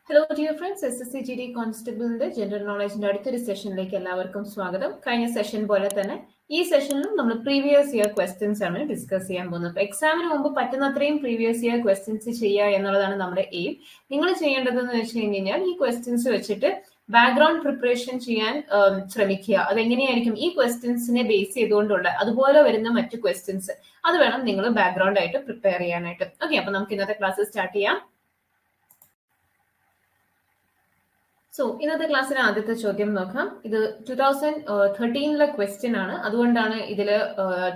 Hello dear friends, SSCGD കോൺസ്റ്റബിളിന്റെ general നോളജിന്റെ അടുത്തൊരു സെഷനിലേക്ക് എല്ലാവർക്കും സ്വാഗതം. കഴിഞ്ഞ സെഷൻ പോലെ തന്നെ ഈ സെഷനിലും നമ്മൾ പ്രീവിയസ് ഇയർ ക്വസ്റ്റ്യൻസ് ആണ് ഡിസ്കസ് ചെയ്യാൻ പോകുന്നത്. അപ്പോൾ എക്സാമിന് മുമ്പ് പറ്റുന്നത്രയും പ്രീവിയസ് ഇയർ ക്വസ്റ്റ്യൻസ് ചെയ്യുക എന്നുള്ളതാണ് നമ്മുടെ എയിം. നിങ്ങൾ ചെയ്യേണ്ടതെന്ന് വെച്ച് കഴിഞ്ഞാൽ ഈ ക്വസ്റ്റ്യൻസ് വെച്ചിട്ട് ബാക്ക്ഗ്രൗണ്ട് പ്രിപ്പറേഷൻ ചെയ്യാൻ ശ്രമിക്കുക. അതെങ്ങനെയായിരിക്കും ഈ ക്വസ്റ്റ്യൻസിനെ ബേസ് ചെയ്തുകൊണ്ടുള്ള അതുപോലെ വരുന്ന മറ്റു ക്വസ്റ്റ്യൻസ് അത് വേണം നിങ്ങൾ ബാക്ക്ഗ്രൗണ്ട് ആയിട്ട് പ്രിപ്പയർ ചെയ്യാനായിട്ട്. ഓക്കെ, അപ്പൊ നമുക്ക് ഇന്നത്തെ ക്ലാസ് സ്റ്റാർട്ട് ചെയ്യാം. സോ ഇന്നത്തെ ക്ലാസ്സിലെ ആദ്യത്തെ ചോദ്യം നോക്കാം. ഇത് 2013 ക്വസ്റ്റ്യൻ ആണ്, അതുകൊണ്ടാണ് ഇതിൽ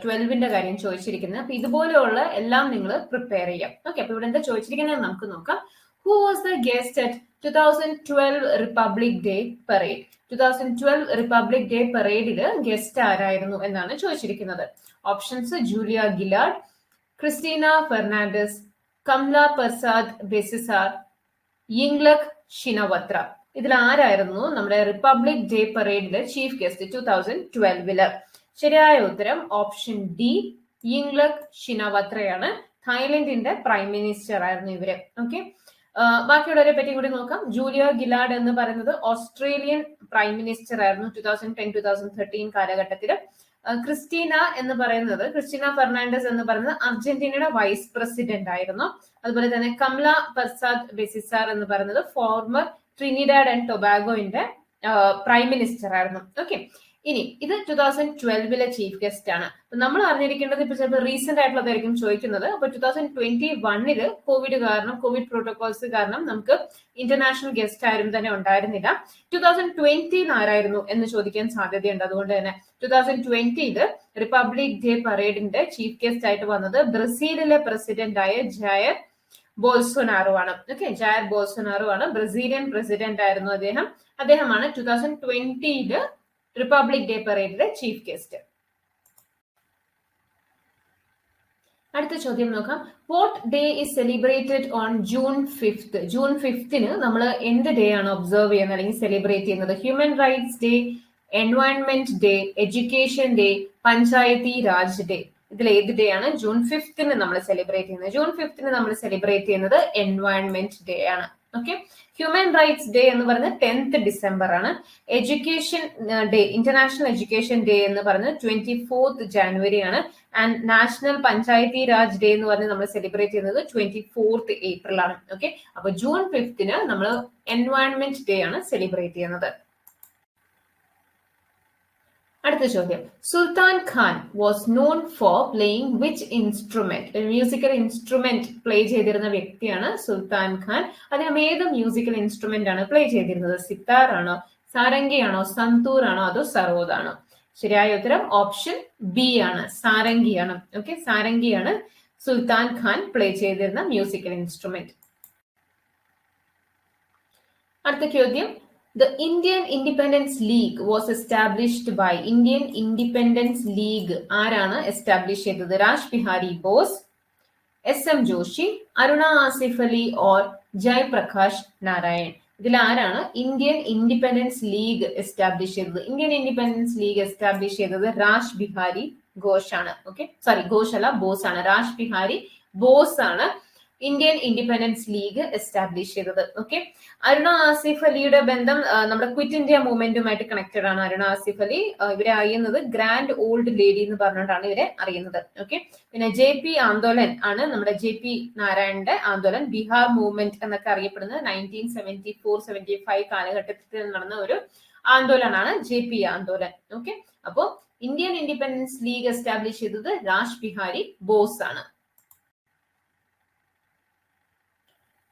12ന്റെ കാര്യം ചോദിച്ചിരിക്കുന്നത്. അപ്പൊ ഇതുപോലെയുള്ള എല്ലാം നിങ്ങൾ പ്രിപ്പയർ ചെയ്യാം. ഓക്കെ, അപ്പൊ ഇവിടെ എന്താ ചോദിച്ചിരിക്കുന്നത് നമുക്ക് നോക്കാം. Who was the guest at 2012 Republic Day parade? 2012 Republic Day പരേഡില് ഗസ്റ്റ് ആരായിരുന്നു എന്നാണ് ചോദിച്ചിരിക്കുന്നത്. Options: Julia Gillard, Cristina Fernandez, Kamla Persad Bissessar, Yingluck Shinawatra. ഇതിൽ ആരായിരുന്നു നമ്മുടെ റിപ്പബ്ലിക് ഡേ പരേഡിലെ ചീഫ് ഗസ്റ്റ് 2012? ശരിയായ ഉത്തരം ഓപ്ഷൻ ഡി, യിംഗ്ലക് ഷിനവത്രയാണ്. തായ്ലൻഡിന്റെ പ്രൈം മിനിസ്റ്റർ ആയിരുന്നു ഇവര്. ഓക്കെ, ബാക്കിയുള്ളവരെ പറ്റി കൂടി നോക്കാം. ജൂലിയ ഗിലാർഡ് എന്ന് പറയുന്നത് ഓസ്ട്രേലിയൻ പ്രൈം മിനിസ്റ്റർ ആയിരുന്നു 2010-2013 കാലഘട്ടത്തിൽ. ക്രിസ്റ്റീന ഫെർണാണ്ടസ് എന്ന് പറയുന്നത് അർജന്റീനയുടെ വൈസ് പ്രസിഡന്റ് ആയിരുന്നു. അതുപോലെ തന്നെ കമല പ്രസാദ് ബെസിസാർ എന്ന് പറയുന്നത് ഫോർമർ ട്രിനിഡാഡ് ആൻഡ് ടൊബാഗോയുടെ പ്രൈം മിനിസ്റ്റർ ആയിരുന്നു. ഓക്കെ, ഇനി ഇത് 2012 ചീഫ് ഗസ്റ്റ് ആണ്. നമ്മൾ അറിഞ്ഞിരിക്കേണ്ടത് ഇപ്പൊ ചിലപ്പോൾ റീസെന്റ് ആയിട്ടുള്ളതായിരിക്കും ചോദിക്കുന്നത്. അപ്പൊ 2021 കോവിഡ് പ്രോട്ടോകോൾസ് കാരണം നമുക്ക് ഇന്റർനാഷണൽ ഗസ്റ്റ് ആരും തന്നെ ഉണ്ടായിരുന്നില്ല. 2020 ആരായിരുന്നു എന്ന് ചോദിക്കാൻ സാധ്യതയുണ്ട്. അതുകൊണ്ട് തന്നെ 2020 റിപ്പബ്ലിക് ഡേ പരേഡിന്റെ ചീഫ് ഗസ്റ്റ് ആയിട്ട് വന്നത് ബ്രസീലിലെ പ്രസിഡന്റ് ആയ ജയർ ബോൾസൊനാറോ ആണ്. ഓക്കെ, ജയർ ബോൾസൊനാറോ ആണ്. ബ്രസീലിയൻ പ്രസിഡന്റ് ആയിരുന്നു അദ്ദേഹമാണ് 2020 റിപ്പബ്ലിക് ഡേ പരേഡിലെ ചീഫ് ഗസ്റ്റ്. അടുത്ത ചോദ്യം നോക്കാം. What day is celebrated on June 5th? June 5th നമ്മൾ എന്ത് ഡേ ആണ് ഒബ്സർവ് ചെയ്യുന്നത് അല്ലെങ്കിൽ സെലിബ്രേറ്റ് ചെയ്യുന്നത്? Human Rights Day, Environment Day, Education Day, Panchayati Raj Day. ഇതിൽ ഏത് ഡേ ആണ് ജൂൺ 5th നമ്മൾ സെലിബ്രേറ്റ് ചെയ്യുന്നത്? ജൂൺ 5th നമ്മൾ സെലിബ്രേറ്റ് ചെയ്യുന്നത് എൻവയോൺമെന്റ് ഡേ ആണ്. ഓക്കെ, ഹ്യൂമൻ റൈറ്റ്സ് ഡേ എന്ന് പറയുന്നത് 10th December ആണ്. Education day, international education day എന്ന് പറയുന്നത് 24th January ആണ്. And national Panchayati Raj day എന്ന് പറഞ്ഞ് നമ്മൾ സെലിബ്രേറ്റ് ചെയ്യുന്നത് 24th April ആണ്. ഓക്കെ, അപ്പൊ ജൂൺ 5th നമ്മൾ എൻവയോൺമെന്റ് ഡേ ആണ് സെലിബ്രേറ്റ് ചെയ്യുന്നത്. അടുത്ത ചോദ്യം. Sultan Khan was known for playing which instrument? ഒരു മ്യൂസിക്കൽ ഇൻസ്ട്രുമെന്റ് പ്ലേ ചെയ്തിരുന്ന വ്യക്തിയാണ് സുൽത്താൻ ഖാൻ. അദ്ദേഹം ഏത് മ്യൂസിക്കൽ ഇൻസ്ട്രുമെന്റ് ആണ് പ്ലേ ചെയ്തിരുന്നത്? സിത്താർ ആണോ, സാരംഗി ആണോ, സന്തൂർ ആണോ, അതോ സറോദ് ആണോ? ശരിയായ ഉത്തരം ഓപ്ഷൻ ബി ആണ്, സാരംഗിയാണ്. ഓക്കെ, സാരംഗിയാണ് സുൽത്താൻ ഖാൻ പ്ലേ ചെയ്തിരുന്ന മ്യൂസിക്കൽ ഇൻസ്ട്രുമെന്റ്. അടുത്ത ചോദ്യം. The Indian Independence League was established by Indian Independence League ആരാണ് എസ്റ്റാബ്ലിഷ് ചെയ്തത്? Raj Bihari Bose, SM Joshi, Aruna Asaf Ali or Jayaprakash Narayan. ഇതിൽ ആരാണ് ഇന്ത്യൻ ഇൻഡിപെൻഡൻസ് ലീഗ് എസ്റ്റാബ്ലിഷ് ചെയ്തത്? ഇന്ത്യൻ ഇൻഡിപെൻഡൻസ് ലീഗ് എസ്റ്റാബ്ലിഷ് ചെയ്തത് രാജ് ബിഹാരി ഘോഷ് ആണ്. ഓക്കെ, സോറി, ഘോഷ് അല്ല, ബോസ് ആണ്. രാജ് ബിഹാരി ബോസ് ആണ് ഇന്ത്യൻ ഇൻഡിപെൻഡൻസ് ലീഗ് എസ്റ്റാബ്ലിഷ് ചെയ്തത്. ഓക്കെ, അരുണ ആസിഫ് അലിയുടെ ബന്ധം നമ്മുടെ ക്വിറ്റ് ഇന്ത്യ മൂവ്മെന്റുമായിട്ട് കണക്റ്റഡ് ആണ്. അരുണ ആസിഫ് അലി ഇവരെ അറിയുന്നത് ഗ്രാൻഡ് ഓൾഡ് ലേഡി എന്ന് പറഞ്ഞുകൊണ്ടാണ് ഇവരെ അറിയുന്നത്. ഓക്കെ, പിന്നെ JP ആന്തോലൻ ആണ് നമ്മുടെ JP നാരായണന്റെ ആന്തോലൻ. ബീഹാർ മൂവ്മെന്റ് എന്നൊക്കെ അറിയപ്പെടുന്നത് 1974-75 കാലഘട്ടത്തിൽ നടന്ന ഒരു ആന്തോലനാണ് JP ആന്തോലൻ. ഓക്കെ, അപ്പോ ഇന്ത്യൻ ഇൻഡിപെൻഡൻസ് ലീഗ് എസ്റ്റാബ്ലിഷ് ചെയ്തത് രാജ് ബിഹാരി ബോസ് ആണ്.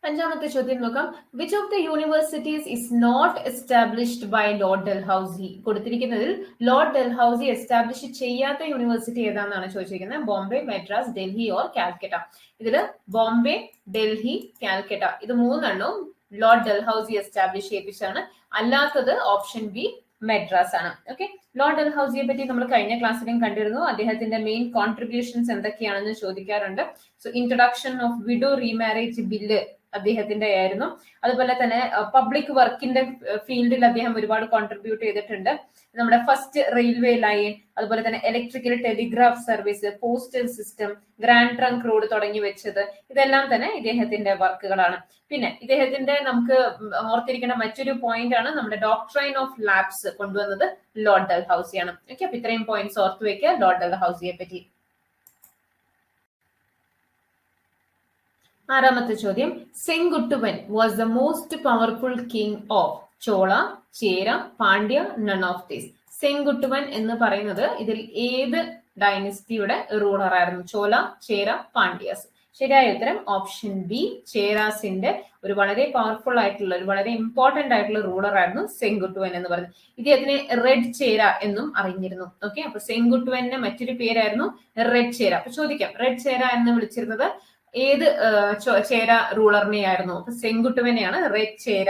അഞ്ചാമത്തെ ചോദ്യം നോക്കാം. Which of the universities is not established by Lord Dalhousie? കൊടുത്തിരിക്കുന്നതിൽ ലോർഡ് ഡൽഹൌസി എസ്റ്റാബ്ലിഷ് ചെയ്യാത്ത യൂണിവേഴ്സിറ്റി ഏതാണെന്നാണ് ചോദിച്ചിരിക്കുന്നത്. ബോംബെ, മദ്രാസ്, ഡൽഹി ഓർ കാൽക്കട്ട. ഇതില് ബോംബെ, ഡൽഹി, കാൽക്കട്ട ഇത് മൂന്നെണ്ണവും ലോർഡ് ഡൽഹൌസി എസ്റ്റാബ്ലിഷ് ചെയ്യിപ്പിച്ചാണ്. അല്ലാത്തത് ഓപ്ഷൻ ബി, മദ്രാസ് ആണ്. ഓക്കെ, ലോർഡ് ഡൽഹൌസിയെ പറ്റി നമ്മൾ കഴിഞ്ഞ ക്ലാസ്സിലും കണ്ടിരുന്നു. അദ്ദേഹത്തിന്റെ മെയിൻ കോൺട്രിബ്യൂഷൻസ് എന്തൊക്കെയാണെന്ന് ചോദിക്കാറുണ്ട്. So introduction of widow remarriage bill അദ്ദേഹത്തിന്റെ ആയിരുന്നു. അതുപോലെ തന്നെ പബ്ലിക് വർക്കിന്റെ ഫീൽഡിൽ അദ്ദേഹം ഒരുപാട് കോൺട്രിബ്യൂട്ട് ചെയ്തിട്ടുണ്ട്. നമ്മുടെ ഫസ്റ്റ് റെയിൽവേ ലൈൻ, അതുപോലെ തന്നെ electrical telegraph service, postal system, grand trunk road തുടങ്ങി വെച്ചത്, ഇതെല്ലാം തന്നെ ഇദ്ദേഹത്തിന്റെ വർക്കുകളാണ്. പിന്നെ ഇദ്ദേഹത്തിന്റെ നമുക്ക് ഓർത്തിരിക്കേണ്ട മറ്റൊരു പോയിന്റ് ആണ് നമ്മുടെ ഡോക്ട്രൈൻ ഓഫ് ലാബ്സ് കൊണ്ടുവന്നത് ലോർഡ് ഡൽഹൌസിയാണ്. ഓക്കെ, അപ്പൊ ഇത്രയും പോയിന്റ്സ് ഓർത്ത് വെക്കുക ലോർഡ് ഡൽഹൌസിയെ പറ്റി. ആറാമത്തെ ചോദ്യം, Senguttuvan was the most powerful king of Chola, Chera, Pandya, none of these. Senguttuvan എന്ന് പറയുന്നത് ഇതിൽ ഏത് ഡൈനസ്റ്റിയുടെ റൂളർ ആയിരുന്നു? ചോല, ചേര, പാണ്ഡ്യാസ്. ശരിയായ ഉത്തരം ഓപ്ഷൻ ബി, ചേരാസിന്റെ ഒരു വളരെ പവർഫുൾ ആയിട്ടുള്ള ഒരു വളരെ ഇമ്പോർട്ടന്റ് ആയിട്ടുള്ള റൂളർ ആയിരുന്നു സെങ്കുട്ടുവൻ എന്ന് പറയുന്നത്. ഇദ്ദേഹത്തിനെ റെഡ് ചേര എന്നും അറിഞ്ഞിരുന്നു. ഓക്കെ, അപ്പൊ സെങ്കുട്ടുവന്റെ മറ്റൊരു പേരായിരുന്നു റെഡ് ചേര. അപ്പൊ ചോദിക്കാം, റെഡ് ചേര എന്ന് വിളിച്ചിരുന്നത് ഏത് ചേര റൂളറിനെ ആയിരുന്നു? അപ്പൊ സെങ്കുട്ടുവനെയാണ് റെഡ് ചേര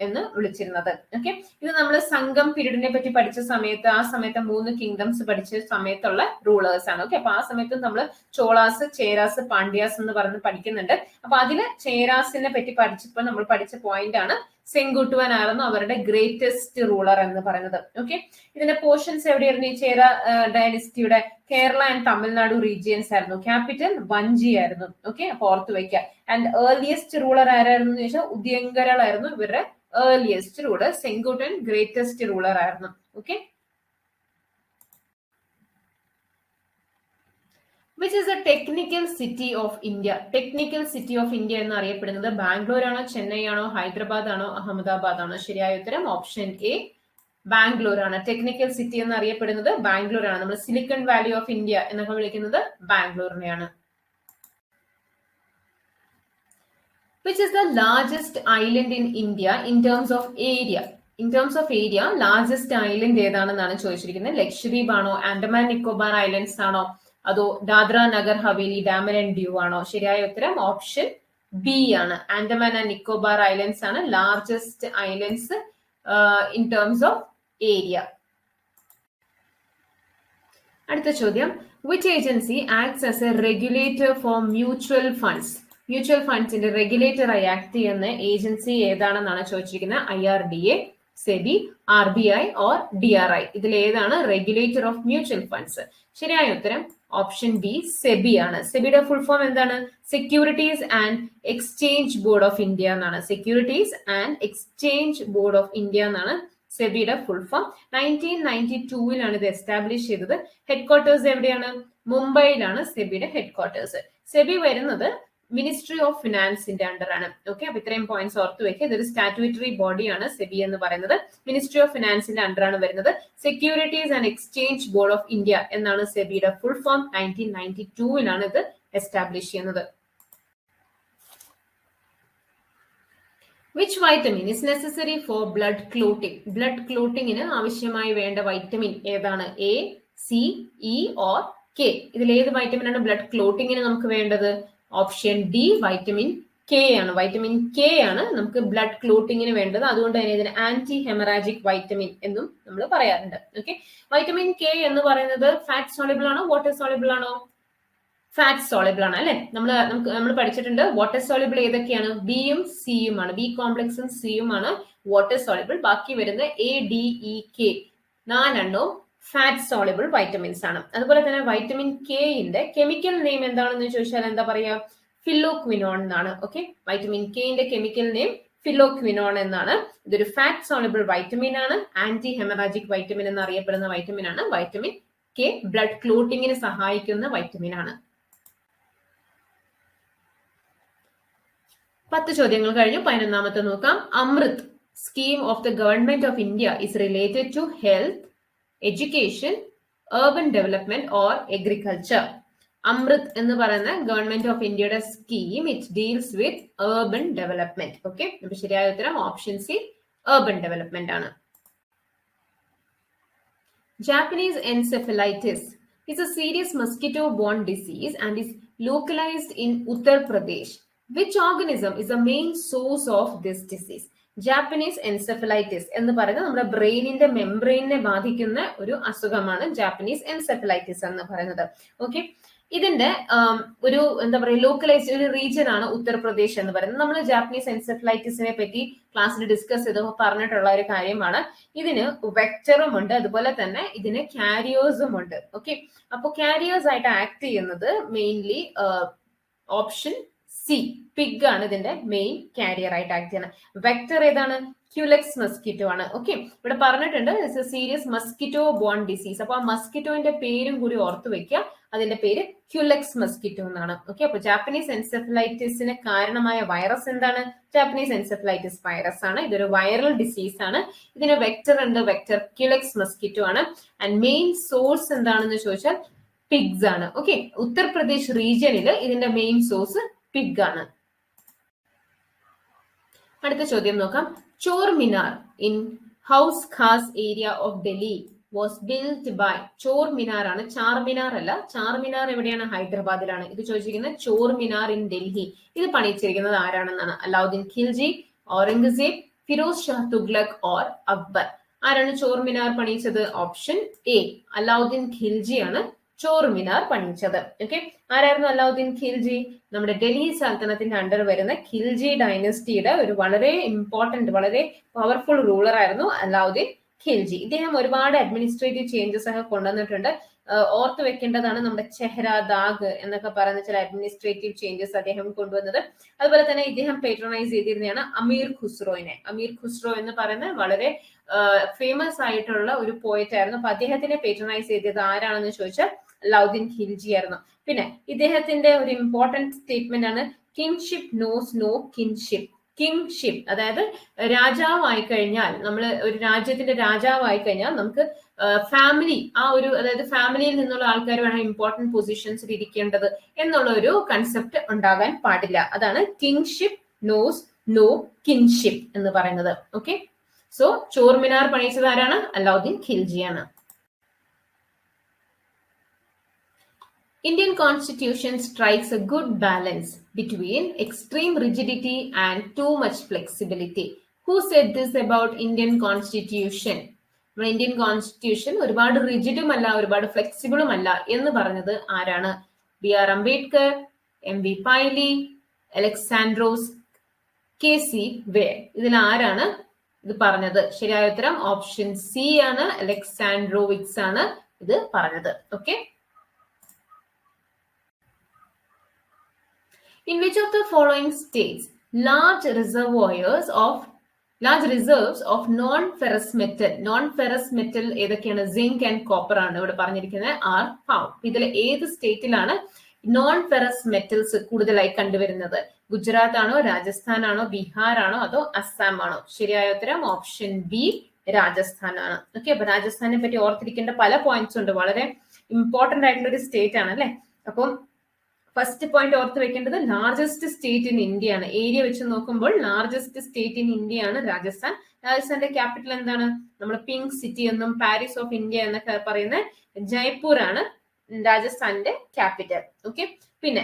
എന്ന് വിളിച്ചിരുന്നത്. ഓക്കെ, ഇത് നമ്മൾ സംഘം പീരീഡിനെ പറ്റി പഠിച്ച സമയത്ത്, ആ സമയത്ത് 3 കിങ്ഡംസ് പഠിച്ച സമയത്തുള്ള റൂളേഴ്സ് ആണ്. ഓക്കെ, അപ്പൊ ആ സമയത്ത് നമ്മൾ ചോളാസ്, ചേരാസ്, പാണ്ഡ്യാസ് എന്ന് പറഞ്ഞ് പഠിക്കുന്നുണ്ട്. അപ്പൊ അതില് ചേരാസിനെ പറ്റി പഠിച്ചപ്പോൾ നമ്മൾ പഠിച്ച പോയിന്റ് ആണ് സെങ്കുട്ടുവൻ ആയിരുന്നു അവരുടെ ഗ്രേറ്റസ്റ്റ് റൂളർ എന്ന് പറയുന്നത്. ഓക്കെ, ഇതിന്റെ പോർഷൻസ് എവിടെയായിരുന്നു? ഈ ചേര ഡൈനസ്റ്റിയുടെ കേരള ആൻഡ് തമിഴ്നാടു റീജിയൻസ് ആയിരുന്നു. ക്യാപിറ്റൽ വഞ്ചി ആയിരുന്നു. ഓക്കെ, അപ്പൊ ഓർത്ത് വയ്ക്കുക. ആൻഡ് ഏർലിയസ്റ്റ് റൂളർ ആരായിരുന്നു എന്ന് ചോദിച്ചാൽ ഉദ്യങ്കരൾ ആയിരുന്നു ഇവരുടെ ഏർലിയസ്റ്റ് റൂളർ. സെങ്കുട്ടൻ ഗ്രേറ്റസ്റ്റ് റൂളർ ആയിരുന്നു. Okay, which is A technical city of India? Technical city of India എന്ന് അറിയപ്പെടുന്നത് ബാംഗ്ലൂർ ആണോ, ചെന്നൈ ആണോ, ഹൈദരാബാദ് ആണോ, അഹമ്മദാബാദ് ആണോ? ശരിയായ ഉത്തരം ഓപ്ഷൻ എ, ബാംഗ്ലൂർ ആണ്. ടെക്നിക്കൽ സിറ്റി എന്ന് അറിയപ്പെടുന്നത് ബാംഗ്ലൂർ ആണ്. നമ്മൾ സിലിക്കൺ വാലി ഓഫ് ഇന്ത്യ എന്നൊക്കെ വിളിക്കുന്നത് ബാംഗ്ലൂരിനെയാണ്. Which is the largest island in India in terms of area? In terms of area, largest island ഏതാണെന്നാണ് ചോദിച്ചിരിക്കുന്നത്. ലക്ഷദ്വീപ് ആണോ, ആൻഡമാൻ നിക്കോബാർ ഐലൻഡ്സ് ആണോ, അതോ ദാദ്ര നഗർ ഹവേലി, ഡാമൻ ആൻഡ് ഡ്യൂ ആണോ? ശരിയായ ഉത്തരം ഓപ്ഷൻ ബി ആണ്. ആൻഡമാൻ ആൻഡ് നിക്കോബാർ ഐലൻഡ്സ് ആണ് largest islands in terms of area. അടുത്ത ചോദ്യം, which agency acts as a regulator for mutual funds? Mutual ഫണ്ട്സിന്റെ റെഗുലേറ്റർ ആയി ആക്ട് ചെയ്യുന്ന ഏജൻസി ഏതാണെന്നാണ് ചോദിച്ചിരിക്കുന്നത്. IRDA, SEBI, RBI or DRI. ഇതിൽ ഏതാണ് റെഗുലേറ്റർ ഓഫ് മ്യൂച്വൽ ഫണ്ട്സ്? ശരിയായ ഉത്തരം ഓപ്ഷൻ ബി, സെബി ആണ്. സെബിയുടെ ഫുൾ ഫോം എന്താണ്? Securities and Exchange Board of India എന്നാണ്. Securities and Exchange Board of India എന്നാണ് സെബിയുടെ ഫുൾ ഫോം. 1992 ഇത് എസ്റ്റാബ്ലിഷ് ചെയ്തത്. ഹെഡ്ക്വാർട്ടേഴ്സ് എവിടെയാണ്? മുംബൈയിലാണ് സെബിയുടെ ഹെഡ്ക്വാർട്ടേഴ്സ്. സെബി വരുന്നത് മിനിസ്ട്രി ഓഫ് ഫിനാൻസിന്റെ അണ്ടറാണ്. ഓക്കെ, അപ്പൊ ഇത്രയും പോയിന്റ്സ് ഓർത്ത് വെക്കുക. ഇതൊരു സ്റ്റാറ്റ്യൂട്ടറി ബോഡിയാണ് സെബി എന്ന് പറയുന്നത്. മിനിസ്ട്രി ഓഫ് ഫിനാൻസിന്റെ അണ്ടറാണ് വരുന്നത്. Securities and Exchange Board of India എന്നാണ് സെബിയുടെ ഫുൾ ഫോം. 1992 ഇത് എസ്റ്റാബ്ലിഷ് ചെയ്യുന്നത്. Which vitamin is necessary for blood clotting? Blood ക്ലോട്ടിങ്ങിന് ആവശ്യമായി വേണ്ട വൈറ്റമിൻ ഏതാണ്? A, C, E or K? ഇതിൽ ഏത് വൈറ്റമിൻ ആണ് ബ്ലഡ് ക്ലോട്ടിങ്ങിന് നമുക്ക് വേണ്ടത്? ഓപ്ഷൻ ഡി, വൈറ്റമിൻ കെ ആണ്. വൈറ്റമിൻ കെ ആണ് നമുക്ക് ബ്ലഡ് ക്ലോട്ടിങ്ങിന് വേണ്ടത്. അതുകൊണ്ട് തന്നെ ഇതിന് ആന്റി ഹെമറാജിക് വൈറ്റമിൻ എന്നും നമ്മൾ പറയാറുണ്ട്. ഓക്കെ, വൈറ്റമിൻ കെ എന്ന് പറയുന്നത് ഫാറ്റ് സോളിബിൾ ആണോ, വാട്ടർ സോളിബിൾ ആണോ? ഫാറ്റ് സോളിബിൾ ആണ് അല്ലെ. നമ്മൾ പഠിച്ചിട്ടുണ്ട് വാട്ടർ സോളിബിൾ ഏതൊക്കെയാണ്? ബിയും സിയും ആണ്. ബി കോംപ്ലക്സും സിയും ആണ് വാട്ടർ സോളിബിൾ. ബാക്കി വരുന്ന ADEK 4 ഫാറ്റ് സോളിബിൾ വൈറ്റമിൻസ് ആണ്. അതുപോലെ തന്നെ വൈറ്റമിൻ കെയുടെ കെമിക്കൽ നെയിം എന്താണെന്ന് ചോദിച്ചാൽ എന്താ പറയാ? ഫിലോക്വിനോൺ എന്നാണ്. ഓക്കെ, വൈറ്റമിൻ കെയുടെ കെമിക്കൽ നെയിം ഫിലോക്വിനോൺ എന്നാണ്. ഇതൊരു ഫാറ്റ് സോളിബിൾ വൈറ്റമിൻ ആണ്. ആന്റി ഹെമറാജിക് വൈറ്റമിൻ എന്നറിയപ്പെടുന്ന വൈറ്റമിൻ ആണ് വൈറ്റമിൻ കെ. ബ്ലഡ് ക്ലോട്ടിങ്ങിന് സഹായിക്കുന്ന വൈറ്റമിൻ ആണ്. 10 ചോദ്യങ്ങൾ കഴിഞ്ഞു. 11ാമത്തെ നോക്കാം. Amrut scheme of the government of India is related to health, education, urban development or agriculture. Amrut എന്ന് പറയുന്ന ഗവൺമെന്റ് ഓഫ് ഇന്ത്യയുടെ scheme it deals with urban development. Okay, അപ്പൊ ശരിയായ ഉത്തരം ഓപ്ഷൻ സി, urban ഡെവലപ്മെന്റ് ആണ്. Japanese encephalitis is a serious mosquito-borne disease and is localized in Uttar Pradesh. Which organism is the main source of this disease? Japanese encephalitis എന്ന് പറയുന്നത് നമ്മുടെ ബ്രെയിനിന്റെ മെംബ്രെയിനെ ബാധിക്കുന്ന ഒരു അസുഖമാണ് ജാപ്പനീസ് എൻസെഫലൈറ്റിസ് എന്ന് പറയുന്നത്. ഓക്കെ, ഇതിന്റെ ഒരു എന്താ പറയുക ലോക്കലൈസ്ഡ് ഒരു റീജിയൻ ആണ് ഉത്തർപ്രദേശ് എന്ന് പറയുന്നത്. നമ്മൾ ജാപ്പനീസ് എൻസെഫലൈറ്റിസിനെ പറ്റി ക്ലാസ്സിൽ ഡിസ്കസ് ചെയ്തപ്പോൾ പറഞ്ഞിട്ടുള്ള ഒരു കാര്യമാണ്. ഇതിന് വെക്ടറും ഉണ്ട്, അതുപോലെ തന്നെ ഇതിന് കാരിയേഴ്സും ഉണ്ട്. ഓക്കെ, അപ്പൊ കാരിയേഴ്സ് ആയിട്ട് ആക്ട് ചെയ്യുന്നത് മെയിൻലി ഓപ്ഷൻ സി പിഗ് ആണ് ഇതിന്റെ മെയിൻ കാരിയർ ആയിട്ട് ആക്ട് ചെയ്യുന്നത്. വെക്ടർ ഏതാണ്? ക്യുലെക്സ് മസ്കിറ്റോ ആണ്. ഓക്കെ, ഇവിടെ പറഞ്ഞിട്ടുണ്ട് it's a serious mosquito borne disease. അപ്പൊ ആ മസ്കിറ്റോന്റെ പേരും കൂടി ഓർത്തു വെക്കുക, അതിന്റെ പേര് ക്യുലെക്സ് മസ്കിറ്റോ എന്നാണ്. ഓക്കെ, അപ്പൊ ജാപ്പനീസ് എൻസെഫലൈറ്റിസിന് കാരണമായ വൈറസ് എന്താണ്? ജാപ്പനീസ് എൻസെഫലൈറ്റിസ് വൈറസ് ആണ്. ഇതൊരു വൈറൽ ഡിസീസ് ആണ്. ഇതിന് വെക്ടർ ഉണ്ട്, വെക്ടർ ക്യുലെക്സ് മസ്കിറ്റോ ആണ്. ആൻഡ് മെയിൻ സോഴ്സ് എന്താണെന്ന് ചോദിച്ചാൽ പിഗ്സ് ആണ്. ഓക്കെ, ഉത്തർപ്രദേശ് റീജിയനിൽ ഇതിന്റെ മെയിൻ സോഴ്സ് പിഗ് ആണ്. അടുത്ത ചോദ്യം നോക്കാം. Chor Minar in Hauz Khas area of Delhi was built by. Chor Minar ആണ്, ചാർമിനാർ അല്ല. ചാർമിനാർ എവിടെയാണ്? ഹൈദരാബാദിലാണ്. ഇത് ചോദിച്ചിരിക്കുന്നത് ചോർ മിനാർ ഇൻ ഡൽഹി. ഇത് പണിയിച്ചിരിക്കുന്നത് ആരാണെന്നാണ്? അലാവുദ്ദീൻ ഖിൽജി, ഔറംഗസേബ്, ഫിറോസ് ഷാ തുഗ്ലക് ഓർ അക്ബർ. ആരാണ് ചോർ മിനാർ പണിയിച്ചത്? ഓപ്ഷൻ എ അലാവുദ്ദീൻ ഖിൽജി ആണ് ചോർ മിനാർ പണിയിച്ചത്. ഓക്കെ, ആരായിരുന്നു അലാവുദ്ദീൻ ഖിൽജി? നമ്മുടെ ഡൽഹി സൽത്തനത്തിന്റെ അണ്ടർ വരുന്ന ഖിൽജി ഡൈനസ്റ്റിയുടെ ഒരു വളരെ ഇമ്പോർട്ടന്റ്, വളരെ പവർഫുൾ റൂളർ ആയിരുന്നു അലാവുദ്ദീൻ ഖിൽജി. ഇദ്ദേഹം ഒരുപാട് അഡ്മിനിസ്ട്രേറ്റീവ് ചേഞ്ചസ് ഒക്കെ കൊണ്ടുവന്നിട്ടുണ്ട്. ഓർത്ത് വെക്കേണ്ടതാണ് നമ്മുടെ ചെഹ്ര ദാഗ് എന്നൊക്കെ പറയുന്ന ചില അഡ്മിനിസ്ട്രേറ്റീവ് ചേഞ്ചസ് അദ്ദേഹം കൊണ്ടുവന്നത്. അതുപോലെ തന്നെ ഇദ്ദേഹം പേട്രോണൈസ് ചെയ്തിരുന്നതാണ് അമീർ ഖുസ്രോയിനെ. അമീർ ഖുസ്രോ എന്ന് പറയുന്ന വളരെ ഫേമസ് ആയിട്ടുള്ള ഒരു പോയറ്റ് ആയിരുന്നു. അപ്പൊ അദ്ദേഹത്തിനെ പേട്രോണൈസ് ചെയ്തത് ആരാണെന്ന് ചോദിച്ചാൽ അലാവുദ്ദീൻ ഖിൽജി ആയിരുന്നു. പിന്നെ ഇദ്ദേഹത്തിന്റെ ഒരു ഇമ്പോർട്ടന്റ് സ്റ്റേറ്റ്മെന്റ് ആണ് kingship knows no kinship. Kingship അതായത് രാജാവായി കഴിഞ്ഞാൽ, നമ്മൾ ഒരു രാജ്യത്തിന്റെ രാജാവായി കഴിഞ്ഞാൽ നമുക്ക് ഫാമിലി, ആ ഒരു അതായത് ഫാമിലിയിൽ നിന്നുള്ള ആൾക്കാർ വേണം ഇമ്പോർട്ടന്റ് പൊസിഷൻസിൽ ഇരിക്കേണ്ടത് എന്നുള്ള ഒരു കൺസെപ്റ്റ് ഉണ്ടാകാൻ പാടില്ല. അതാണ് കിങ്ഷിപ്പ് നോസ് നോ കിൻഷിപ്പ് എന്ന് പറയുന്നത്. ഓക്കെ, സോ ചോർ മിനാർ പണിയിച്ചത് ആരാണ്? Alauddin ഖിൽജിയാണ്. Indian Constitution strikes a good balance between extreme rigidity and too much flexibility. Who said this about Indian Constitution? Indian Constitution ഒരുപാട് റിജിഡും അല്ല, ഒരുപാട് ഫ്ലെക്സിബിളും അല്ല എന്ന് പറഞ്ഞത് ആരാണ്? B.R. Ambedkar, M.V. Pylee, Alexandrowicz, K.C. Wheare. ഇതിൽ ആരാണ് ഇത് പറഞ്ഞത്? ശരിയായ ഉത്തരം ഓപ്ഷൻ സി ആണ്, അലക്സാൻഡ്രോവിക്സ് ആണ് ഇത് പറഞ്ഞത്. Okay, in which of the following states large reserves of non-ferrous metal ഏതൊക്കെയാണ്? സിങ്ക് ആൻഡ് കോപ്പർ ആണ് ഇവിടെ പറഞ്ഞിരിക്കുന്നത് ആർ ഫൗണ്ട്. ഇതിൽ ഏത് സ്റ്റേറ്റിലാണ് നോൺ ഫെറസ് മെറ്റൽസ് കൂടുതലായി കണ്ടുവരുന്നത്? ഗുജറാത്ത് ആണോ, രാജസ്ഥാൻ ആണോ, ബീഹാർ ആണോ, അതോ അസ്സാം ആണോ? ശരിയായ ഉത്തരം ഓപ്ഷൻ ബി രാജസ്ഥാൻ ആണ്. ഓക്കെ, അപ്പൊ രാജസ്ഥാനെ പറ്റി ഓർത്തിരിക്കേണ്ട പല പോയിന്റ്സ് ഉണ്ട്. വളരെ ഇമ്പോർട്ടന്റ് ആയിട്ടുള്ള ഒരു സ്റ്റേറ്റ് ആണ് അല്ലെ. അപ്പം ഫസ്റ്റ് പോയിന്റ് ഓർത്ത് വെക്കേണ്ടത് ലാർജസ്റ്റ് സ്റ്റേറ്റ് ഇൻ ഇന്ത്യ ആണ്. ഏരിയ വെച്ച് നോക്കുമ്പോൾ ലാർജസ്റ്റ് സ്റ്റേറ്റ് ഇൻ ഇന്ത്യ ആണ് രാജസ്ഥാൻ. രാജസ്ഥാന്റെ ക്യാപിറ്റൽ എന്താണ്? നമ്മൾ പിങ്ക് സിറ്റി എന്നും പാരീസ് ഓഫ് ഇന്ത്യ എന്നൊക്കെ പറയുന്ന ജയ്പൂർ ആണ് രാജസ്ഥാന്റെ ക്യാപിറ്റൽ. ഓക്കെ, പിന്നെ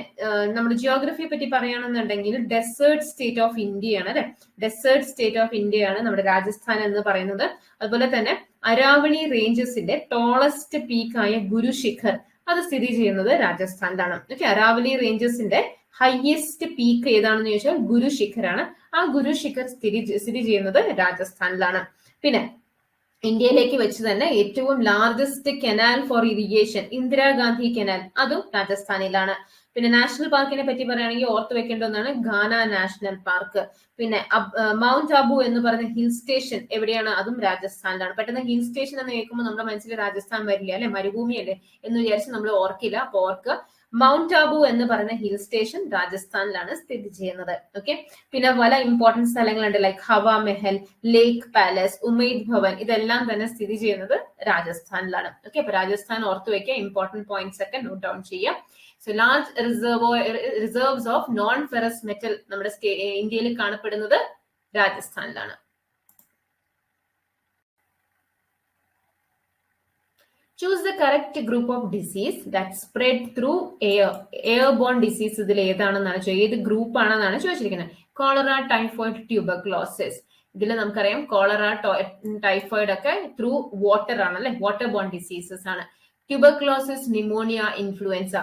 നമ്മൾ ജിയോഗ്രഫിയെ പറ്റി പറയുകയാണെന്നുണ്ടെങ്കിൽ ഡെസേർട്ട് സ്റ്റേറ്റ് ഓഫ് ഇന്ത്യ ആണ് അല്ലെ. ഡെസേർട്ട് സ്റ്റേറ്റ് ഓഫ് ഇന്ത്യ ആണ് നമ്മുടെ രാജസ്ഥാൻ എന്ന് പറയുന്നത്. അതുപോലെ തന്നെ അരാവളി റേഞ്ചസിന്റെ ടോളസ്റ്റ് പീക്കായ ഗുരു ശിഖർ അത് സ്ഥിതി ചെയ്യുന്നത് രാജസ്ഥാനിലാണ്. ഓക്കെ, അരാവലി റേഞ്ചസിന്റെ ഹയസ്റ്റ് പീക്ക് ഏതാണെന്ന് ചോദിച്ചാൽ ഗുരു ശിഖറാണ്. ആ ഗുരു ശിഖർ സ്ഥിതി ചെയ്യുന്നത് രാജസ്ഥാനിലാണ്. പിന്നെ ഇന്ത്യയിലേക്ക് വെച്ച് തന്നെ ഏറ്റവും largest canal for irrigation Indira Gandhi canal, അതും രാജസ്ഥാനിലാണ്. പിന്നെ നാഷണൽ പാർക്കിനെ പറ്റി പറയുകയാണെങ്കിൽ ഓർത്ത് വെക്കേണ്ട ഒന്നാണ് ഗാന നാഷണൽ പാർക്ക്. പിന്നെ മൗണ്ട് അബു എന്ന് പറയുന്ന ഹിൽ സ്റ്റേഷൻ എവിടെയാണ്? അതും രാജസ്ഥാനിലാണ്. പെട്ടെന്ന് ഹിൽ സ്റ്റേഷൻ എന്ന് കേൾക്കുമ്പോൾ നമ്മുടെ മനസ്സിൽ രാജസ്ഥാൻ വരില്ല അല്ലെ, മരുഭൂമി അല്ലേ എന്ന് വിചാരിച്ച് നമ്മൾ ഓർക്കില്ല. അപ്പൊ ഓർക്കുക, മൗണ്ട് അബു എന്ന് പറയുന്ന ഹിൽ സ്റ്റേഷൻ രാജസ്ഥാനിലാണ് സ്ഥിതി ചെയ്യുന്നത്. ഓക്കെ, പിന്നെ പല ഇമ്പോർട്ടന്റ് സ്ഥലങ്ങളുണ്ട് ലൈക്ക് ഹവ മെഹൽ, ലേക്ക് പാലസ്, ഉമൈദ് ഭവൻ, ഇതെല്ലാം തന്നെ സ്ഥിതി ചെയ്യുന്നത് രാജസ്ഥാനിലാണ്. ഓക്കെ, അപ്പൊ രാജസ്ഥാൻ ഓർത്ത് വെക്കുക, ഇമ്പോർട്ടന്റ് പോയിന്റ്സ് ഒക്കെ നോട്ട് ഡൗൺ ചെയ്യാം. So large reserves of non ferrous metal നമ്മുടെ ഇന്ത്യയിൽ കാണപ്പെടുന്നത് രാജസ്ഥാനിലാണ്. Choose the correct group of disease that spread through air. Airborne disease ഇതിൽ ഏതാണെന്നാണ് ഏത് ഗ്രൂപ്പ് ആണെന്നാണ് ചോദിച്ചിരിക്കുന്നത്. Cholera, typhoid, tuberculosis. ഇതിൽ നമുക്കറിയാം കോളറ, ടൈഫോയിഡ് ഒക്കെ ത്രൂ വാട്ടർ ആണ് അല്ലെ, വാട്ടർ ബോൺ ഡിസീസസ് ആണ്. Tuberculosis, pneumonia, influenza.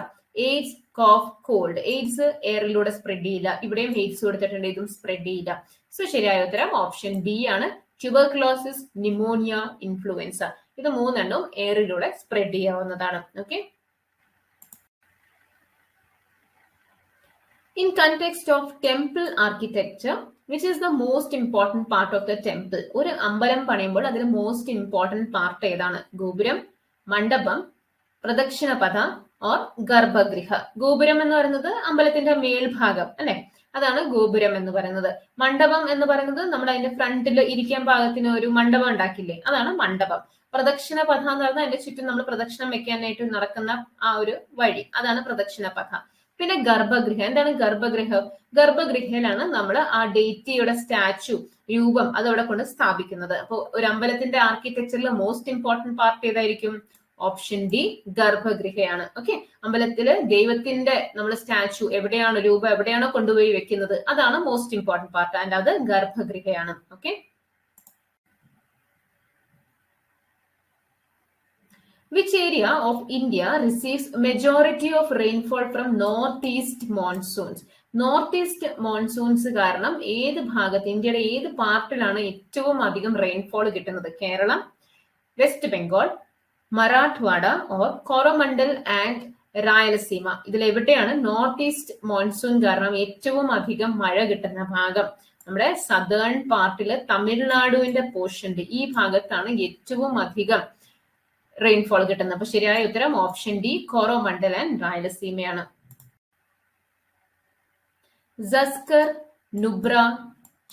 AIDS, cough, cold. AIDS എയറിലൂടെ സ്പ്രെഡ് ചെയ്യില്ല. ഇവിടെയും എയ്ഡ്സ് കൊടുത്തിട്ടുണ്ട്, ഇതും സ്പ്രെഡ് ചെയ്യില്ല. സോ ശരിയായ ഉത്തരം ഓപ്ഷൻ ബി ആണ്. Tuberculosis, pneumonia, influenza. ഇത് മൂന്നെണ്ണം എയറിലൂടെ സ്പ്രെഡ് ചെയ്യാവുന്നതാണ്. Okay. In context of temple architecture, which is the most important part of the temple? ഒരു അമ്പലം പണിയുമ്പോൾ അതിൽ മോസ്റ്റ് ഇമ്പോർട്ടന്റ് പാർട്ട് ഏതാണ്? ഗോപുരം, മണ്ഡപം, പ്രദക്ഷിണപഥ ഓർ ഗർഭഗൃഹ. ഗോപുരം എന്ന് പറയുന്നത് അമ്പലത്തിന്റെ മേൽഭാഗം അല്ലെ, അതാണ് ഗോപുരം എന്ന് പറയുന്നത്. മണ്ഡപം എന്ന് പറയുന്നത് നമ്മൾ അതിന്റെ ഫ്രണ്ടിൽ ഇരിക്കാൻ പാകത്തിന് ഒരു മണ്ഡപം ഉണ്ടാക്കില്ലേ, അതാണ് മണ്ഡപം. പ്രദക്ഷിണപഥ എന്ന് പറഞ്ഞാൽ അതിന്റെ ചുറ്റും നമ്മൾ പ്രദക്ഷിണം വെക്കാനായിട്ട് നടക്കുന്ന ആ ഒരു വഴി, അതാണ് പ്രദക്ഷിണപഥ. പിന്നെ ഗർഭഗൃഹം. എന്താണ് ഗർഭഗൃഹം? ഗർഭഗൃഹയിലാണ് നമ്മൾ ആ ഡേറ്റിയുടെ സ്റ്റാച്ചു, രൂപം അതവിടെ കൊണ്ട് സ്ഥാപിക്കുന്നത്. അപ്പോൾ ഒരു അമ്പലത്തിന്റെ ആർക്കിടെക്ചറിൽ മോസ്റ്റ് ഇമ്പോർട്ടന്റ് പാർട്ട് ഏതായിരിക്കും? ഓപ്ഷൻ ഡി ഗർഭഗൃഹയാണ്. ഓക്കെ. അമ്പലത്തില് ദൈവത്തിന്റെ നമ്മൾ സ്റ്റാച്ചു എവിടെയാണ്, രൂപം എവിടെയാണോ കൊണ്ടുപോയി വെക്കുന്നത്, അതാണ് മോസ്റ്റ് ഇമ്പോർട്ടന്റ് പാർട്ട്. ആൻഡ് അത് ഗർഭഗൃഹയാണ്. Okay. Which area of India receives majority of rainfall from northeast monsoons? North east monsoons കാരണം ഏത് ഭാഗത്ത്, ഇന്ത്യയുടെ ഏത് പാർട്ടിലാണ് ഏറ്റവും അധികം റെയിൻഫോൾ കിട്ടുന്നത്? Keralam, West Bengal, Marathwada or Coromandel and Rayalaseema. ഇതിൽ എവിടെയാണ് നോർത്ത് ഈസ്റ്റ് മോൺസൂൺ കാരണം ഏറ്റവും അധികം മഴ കിട്ടുന്ന ഭാഗം? നമ്മുടെ സദേൺ പാർട്ടില് തമിഴ്നാടുവിന്റെ പോർഷന്റെ ഈ ഭാഗത്താണ് ഏറ്റവും അധികം റെയിൻഫോൾ കിട്ടുന്നത്. അപ്പൊ ശരിയായ ഉത്തരം ഓപ്ഷൻ ഡി കോറോമണ്ടൽ ആൻഡ് റായലസീമയാണ്. Zanskar, Nubra,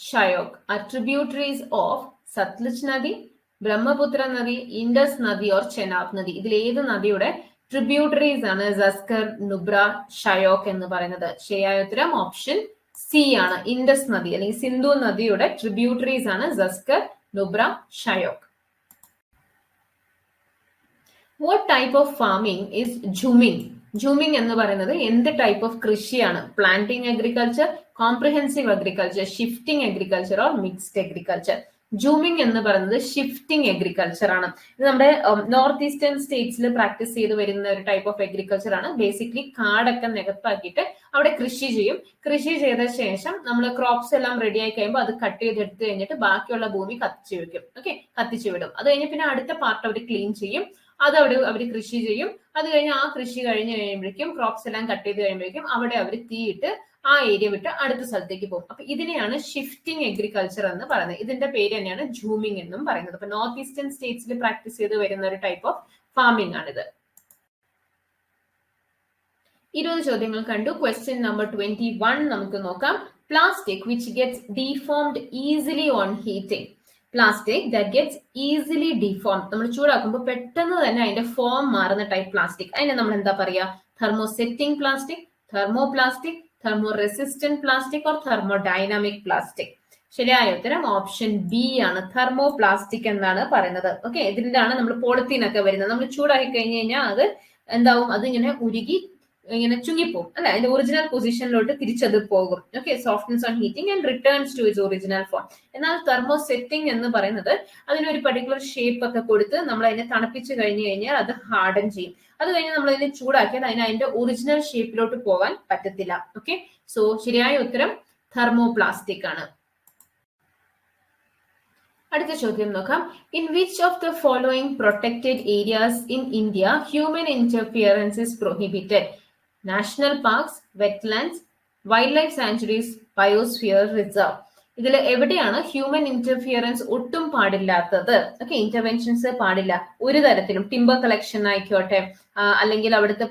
Shyok are tributaries of Sutlej നദി, ബ്രഹ്മപുത്ര നദി, ഇൻഡസ് നദി ഓർ ചെനാബ് നദി. ഇതിൽ ഏത് നദിയുടെ ട്രിബ്യൂട്ടറീസ് ആണ് സസ്കർ, നുബ്ര, ഷയോക് എന്ന് പറയുന്നത്? ശരിയായ ഉത്തരം ഓപ്ഷൻ സി ആണ്. ഇൻഡസ് നദി അല്ലെങ്കിൽ സിന്ധു നദിയുടെ ട്രിബ്യൂട്ടറീസ് ആണ് Zanskar, Nubra, Shyok. What type of farming is jhuming? Jhuming എന്ന് പറയുന്നത് എന്ത് ടൈപ്പ് ഓഫ് കൃഷിയാണ്? Planting agriculture, comprehensive agriculture, shifting agriculture or mixed agriculture? Jhuming എന്ന് പറയുന്നത് ഷിഫ്റ്റിംഗ് അഗ്രികൾച്ചർ ആണ്. ഇത് നമ്മുടെ നോർത്ത് ഈസ്റ്റേൺ സ്റ്റേറ്റ്സിൽ പ്രാക്ടീസ് ചെയ്ത് വരുന്ന ഒരു ടൈപ്പ് ഓഫ് അഗ്രികൾച്ചർ ആണ്. ബേസിക്കലി കാടൊക്കെ നികത്താക്കിയിട്ട് അവിടെ കൃഷി ചെയ്യും. കൃഷി ചെയ്ത ശേഷം നമ്മൾ ക്രോപ്സ് എല്ലാം റെഡി ആയി കഴിയുമ്പോൾ അത് കട്ട് ചെയ്തെടുത്ത് കഴിഞ്ഞിട്ട് ബാക്കിയുള്ള ഭൂമി കത്തിച്ചു വെക്കും. ഓക്കെ, കത്തിച്ചു വിടും. അത് കഴിഞ്ഞ് പിന്നെ അടുത്ത പാർട്ട് അവർ ക്ലീൻ ചെയ്യും. അത് അവിടെ അവർ കൃഷി ചെയ്യും. അത് കഴിഞ്ഞ് ആ കൃഷി കഴിഞ്ഞ് കഴിയുമ്പോഴേക്കും ക്രോപ്സ് എല്ലാം കട്ട് ചെയ്ത് കഴിയുമ്പോഴേക്കും അവിടെ അവർ തീയിട്ട് ആ ഏരിയ വിട്ട് അടുത്ത സ്ഥലത്തേക്ക് പോകും. അപ്പൊ ഇതിനെയാണ് ഷിഫ്റ്റിംഗ് അഗ്രികൾച്ചർ എന്ന് പറയുന്നത്. ഇതിന്റെ പേര് തന്നെയാണ് ജൂമിംഗ് എന്നും പറയുന്നത്. അപ്പൊ നോർത്ത് ഈസ്റ്റേൺ സ്റ്റേറ്റ്സിൽ പ്രാക്ടീസ് ചെയ്ത് വരുന്ന ഒരു ടൈപ്പ് ഓഫ് ഫാമിംഗ് ആണിത്. 20 ചോദ്യങ്ങൾ കണ്ടു. ക്വസ്റ്റ്യൻ നമ്പർ 21 നമുക്ക് നോക്കാം. Plastic which gets deformed easily on heating. Plastic that gets easily deformed. നമ്മൾ ചൂടാക്കുമ്പോൾ പെട്ടെന്ന് തന്നെ അതിന്റെ ഫോം മാറുന്ന ടൈപ്പ് പ്ലാസ്റ്റിക്, അതിനെ നമ്മൾ എന്താ പറയാ? Thermosetting plastic, thermoplastic, thermo resistant plastic or thermodynamic plastic? ശരിയായ ഉത്തരം ഓപ്ഷൻ ബി ആണ്. തെർമോപ്ലാസ്റ്റിക് എന്നാണ് പറയുന്നത്. ഓക്കെ, ഇതിലാണ് നമ്മൾ പോളിത്തീൻ ഒക്കെ വരുന്നത്. നമ്മൾ ചൂടാക്കി കഴിഞ്ഞ് കഴിഞ്ഞാൽ അത് എന്താവും? അതിങ്ങനെ ഉരുകി ഇങ്ങനെ ചുങ്ങിപ്പോകും അല്ലെ, അതിന്റെ ഒറിജിനൽ പൊസിഷനിലോട്ട് തിരിച്ചത് പോകും. Okay, softness on heating and returns to its original form. എന്നാൽ തെർമോസെറ്റിംഗ് എന്ന് പറയുന്നത് അതിനൊരു പർട്ടിക്കുലർ ഷേപ്പ് ഒക്കെ കൊടുത്ത് നമ്മൾ അതിനെ തണുപ്പിച്ച് കഴിഞ്ഞു കഴിഞ്ഞാൽ അത് ഹാർഡൻ ചെയ്യും. അത് കഴിഞ്ഞ് നമ്മൾ അതിനെ ചൂടാക്കിയാൽ അതിന്റെ ഒറിജിനൽ ഷേപ്പിലോട്ട് പോകാൻ പറ്റത്തില്ല. ഓക്കെ, സോ ശരിയായ ഉത്തരം തെർമോപ്ലാസ്റ്റിക് ആണ്. അടുത്ത ചോദ്യം നോക്കാം. In which of the following protected areas in India human interference is prohibited? National parks, wetlands, wild life sanctuaries, biosphere reserve. ഇതിൽ എവിടെയാണ് ഹ്യൂമൻ ഇന്റർഫിയറൻസ് ഒട്ടും പാടില്ലാത്തത്? ഓക്കെ, ഇന്റർവെൻഷൻസ് പാടില്ല ഒരു തരത്തിലും. ടിമ്പർ കളക്ഷൻ ആയിക്കോട്ടെ, അല്ലെങ്കിൽ അവിടുത്തെ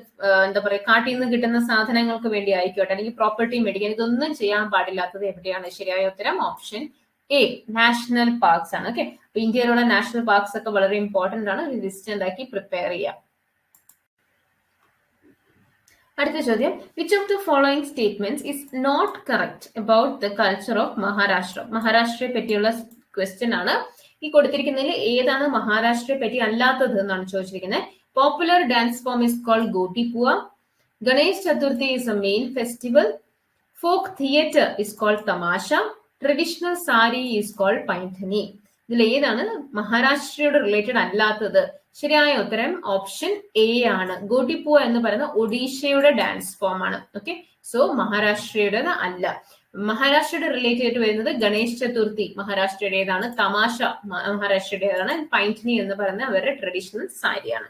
എന്താ പറയുക കാട്ടിൽ നിന്ന് കിട്ടുന്ന സാധനങ്ങൾക്ക് വേണ്ടി ആയിക്കോട്ടെ, അല്ലെങ്കിൽ പ്രോപ്പർട്ടി മേടിക്കാൻ, ഇതൊന്നും ചെയ്യാൻ പാടില്ലാത്തത് എവിടെയാണ്? ശരിയായ ഉത്തരം ഓപ്ഷൻ എ നാഷണൽ പാർക്സ് ആണ്. ഓക്കെ, അപ്പൊ ഇന്ത്യയിലുള്ള നാഷണൽ പാർക്സ് ഒക്കെ വളരെ ഇമ്പോർട്ടന്റ് ആണ്. ലിസ്റ്റ് ഉണ്ടാക്കി പ്രിപ്പയർ ചെയ്യാം. അടുത്ത ചോദ്യം. Which of the following statements is not correct about the culture of Maharashtra? മഹാരാഷ്ട്രയെ പറ്റിയുള്ള ക്വസ്റ്റ്യൻ ആണ്. ഈ കൊടുത്തിരിക്കുന്നതിൽ ഏതാണ് മഹാരാഷ്ട്രയെ പറ്റി അല്ലാത്തത് എന്നാണ് ചോദിച്ചിരിക്കുന്നത്. Popular dance form is called Gotipua. Ganesh Chaturthi is a main festival. Folk theatre is called Tamasha. Traditional sari is called Paithani. ഇതിൽ ഏതാണ് മഹാരാഷ്ട്രയോട് റിലേറ്റഡ് അല്ലാത്തത്? ശരിയായ ഉത്തരം ഓപ്ഷൻ എ ആണ്. ഗോട്ടിപ്പുവ എന്ന് പറയുന്ന ഒഡീഷയുടെ ഡാൻസ് ഫോം ആണ്. ഓക്കെ, സോ മഹാരാഷ്ട്രയുടെ അല്ല. മഹാരാഷ്ട്രയുടെ റിലേറ്റ് ആയിട്ട് വരുന്നത് ഗണേശ് ചതുർത്ഥി മഹാരാഷ്ട്രയുടേതാണ്, തമാശ മഹാരാഷ്ട്രയുടേതാണ്, പൈന്റ്നി എന്ന് പറയുന്ന അവരുടെ ട്രഡീഷണൽ സാരിയാണ്.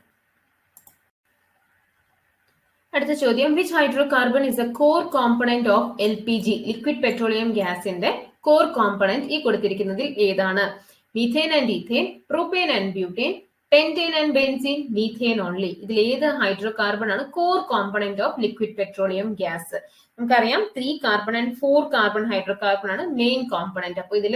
അടുത്ത ചോദ്യം, which hydrocarbon is a core component of LPG liquid petroleum ഗ്യാസിന്റെ കോർ കോമ്പണന്റ് ഈ കൊടുത്തിരിക്കുന്നതിൽ ഏതാണ്? Methane and ethane, propane and butane, pentane and benzene, methane only. ഇതിൽ ഏത് ഹൈഡ്രോ കാർബൺ ആണ് core component of liquid petroleum gas? നമുക്കറിയാം 3 carbon and 4 carbon hydrocarbon ആണ് main component. അപ്പൊ ഇതിൽ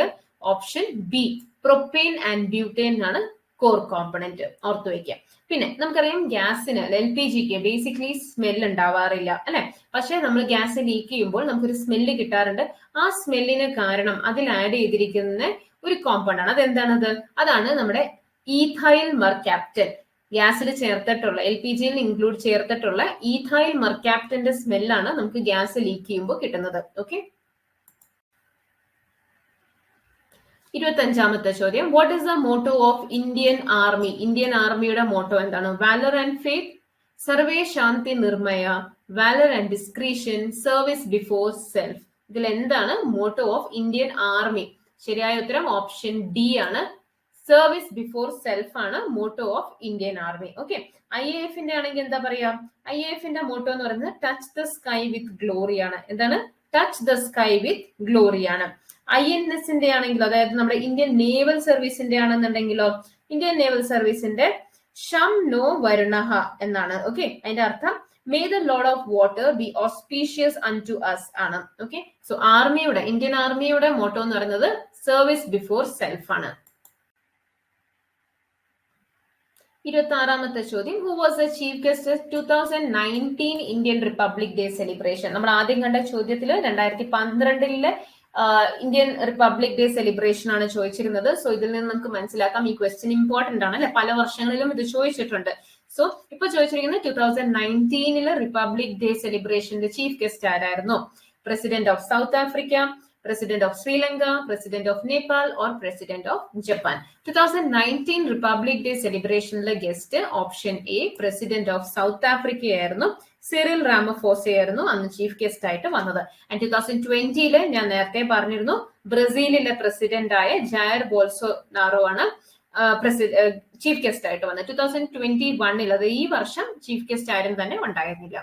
option B propane and butane ആണ് core component. ഓർത്തു വയ്ക്കുക. പിന്നെ നമുക്കറിയാം ഗ്യാസിന് LPGക്ക് ബേസിക്കലി സ്മെൽ ഉണ്ടാവാറില്ല അല്ലെ, പക്ഷെ നമ്മൾ ഗ്യാസ് ലീക്ക് ചെയ്യുമ്പോൾ നമുക്കൊരു സ്മെല്ല് കിട്ടാറുണ്ട്. ആ സ്മെല്ലിന് കാരണം അതിൽ ആഡ് ചെയ്തിരിക്കുന്ന ഒരു കോമ്പൗണ്ട് ആണ്. അതെന്താണത്? അതാണ് നമ്മുടെ ഈഥൈൽ മെർക്യാപ്റ്റൻ. ഗ്യാസിൽ ചേർത്തിട്ടുള്ള LPGയിൽ ഇൻക്ലൂഡ് ചേർത്തിട്ടുള്ള ഈഥൈൽ മെർക്യാപ്റ്റന്റെ സ്മെല്ലാണ് നമുക്ക് ഗ്യാസ് ലീക്ക് ചെയ്യുമ്പോൾ കിട്ടുന്നത്. ഓക്കെ, 25ാമത്തെ ചോദ്യം, what is the motto of Indian army? Indian ആർമിയുടെ മോട്ടോ എന്താണ്? വാലർ ആൻഡ് ഫെയ്ത്ത്, സർവേ ശാന്തി നിർമ്മയ, valour and discretion, service before self. ഇതിൽ എന്താണ് മോട്ടോ ഓഫ് ഇന്ത്യൻ ആർമി? ശരിയായ ഉത്തരം ഓപ്ഷൻ ഡി ആണ്. സർവീസ് ബിഫോർ സെൽഫ് ആണ് motto of Indian army. Okay, IAFന്റെ ആണെങ്കിൽ എന്താ പറയാ? IAFന്റെ മോട്ടോ എന്ന് പറയുന്നത് touch the sky with glory ആണ്. എന്താണ്? Touch the sky with glory ആണ്. INSന്റെ ആണെങ്കിലോ, അതായത് നമ്മുടെ ഇന്ത്യൻ നേവൽ സർവീസിന്റെ ആണെന്നുണ്ടെങ്കിലോ, ഇന്ത്യൻ നേവൽ സർവീസിന്റെ ഷം നോ വരുണഹ എന്നാണ്. ഓക്കെ, അതിന്റെ അർത്ഥം may the lord of water be auspicious unto us ആണ്. ഓക്കെ, സോ ആർമിയുടെ, ഇന്ത്യൻ ആർമിയുടെ മോട്ടോ എന്ന് പറയുന്നത് സർവീസ് ബിഫോർ സെൽഫ് ആണ്. 26ാമത്തെ ചോദ്യം, who was the chief guest 2019 Indian Republic Day celebration? നമ്മൾ ആദ്യം കണ്ട ചോദ്യത്തിൽ 2012 ഇന്ത്യൻ റിപ്പബ്ലിക് ഡേ സെലിബ്രേഷൻ ആണ് ചോദിച്ചിരുന്നത്. സോ ഇതിൽ നിന്ന് നമുക്ക് മനസ്സിലാക്കാം ഈ ക്വസ്റ്റ്യൻ ഇമ്പോർട്ടന്റ് ആണ് അല്ലെ, പല വർഷങ്ങളിലും ഇത് ചോദിച്ചിട്ടുണ്ട്. സോ ഇപ്പൊ ചോദിച്ചിരിക്കുന്നത് 2019 റിപ്പബ്ലിക് ഡേ സെലിബ്രേഷന്റെ ചീഫ് ഗസ്റ്റ് ആരായിരുന്നു? President of South Africa, president of Sri Lanka, president of Nepal or president of Japan? 2019 Republic Day സെലിബ്രേഷനിലെ guest option A president of South Africa ആയിരുന്നു. സിറിൽ റാമഫോസ ആയിരുന്നു അന്ന് ചീഫ് ഗസ്റ്റ് ആയിട്ട് വന്നത്. ആൻഡ് 2020 ഞാൻ നേരത്തെ പറഞ്ഞിരുന്നു ബ്രസീലിലെ പ്രസിഡന്റ് ആയ ജയർ ബോൾസോനാറോ ആണ് ചീഫ് ഗസ്റ്റ് ആയിട്ട് വന്നത്. 2021 അത് ഈ വർഷം ചീഫ് ഗസ്റ്റ് ആരും തന്നെ ഉണ്ടായിരുന്നില്ല.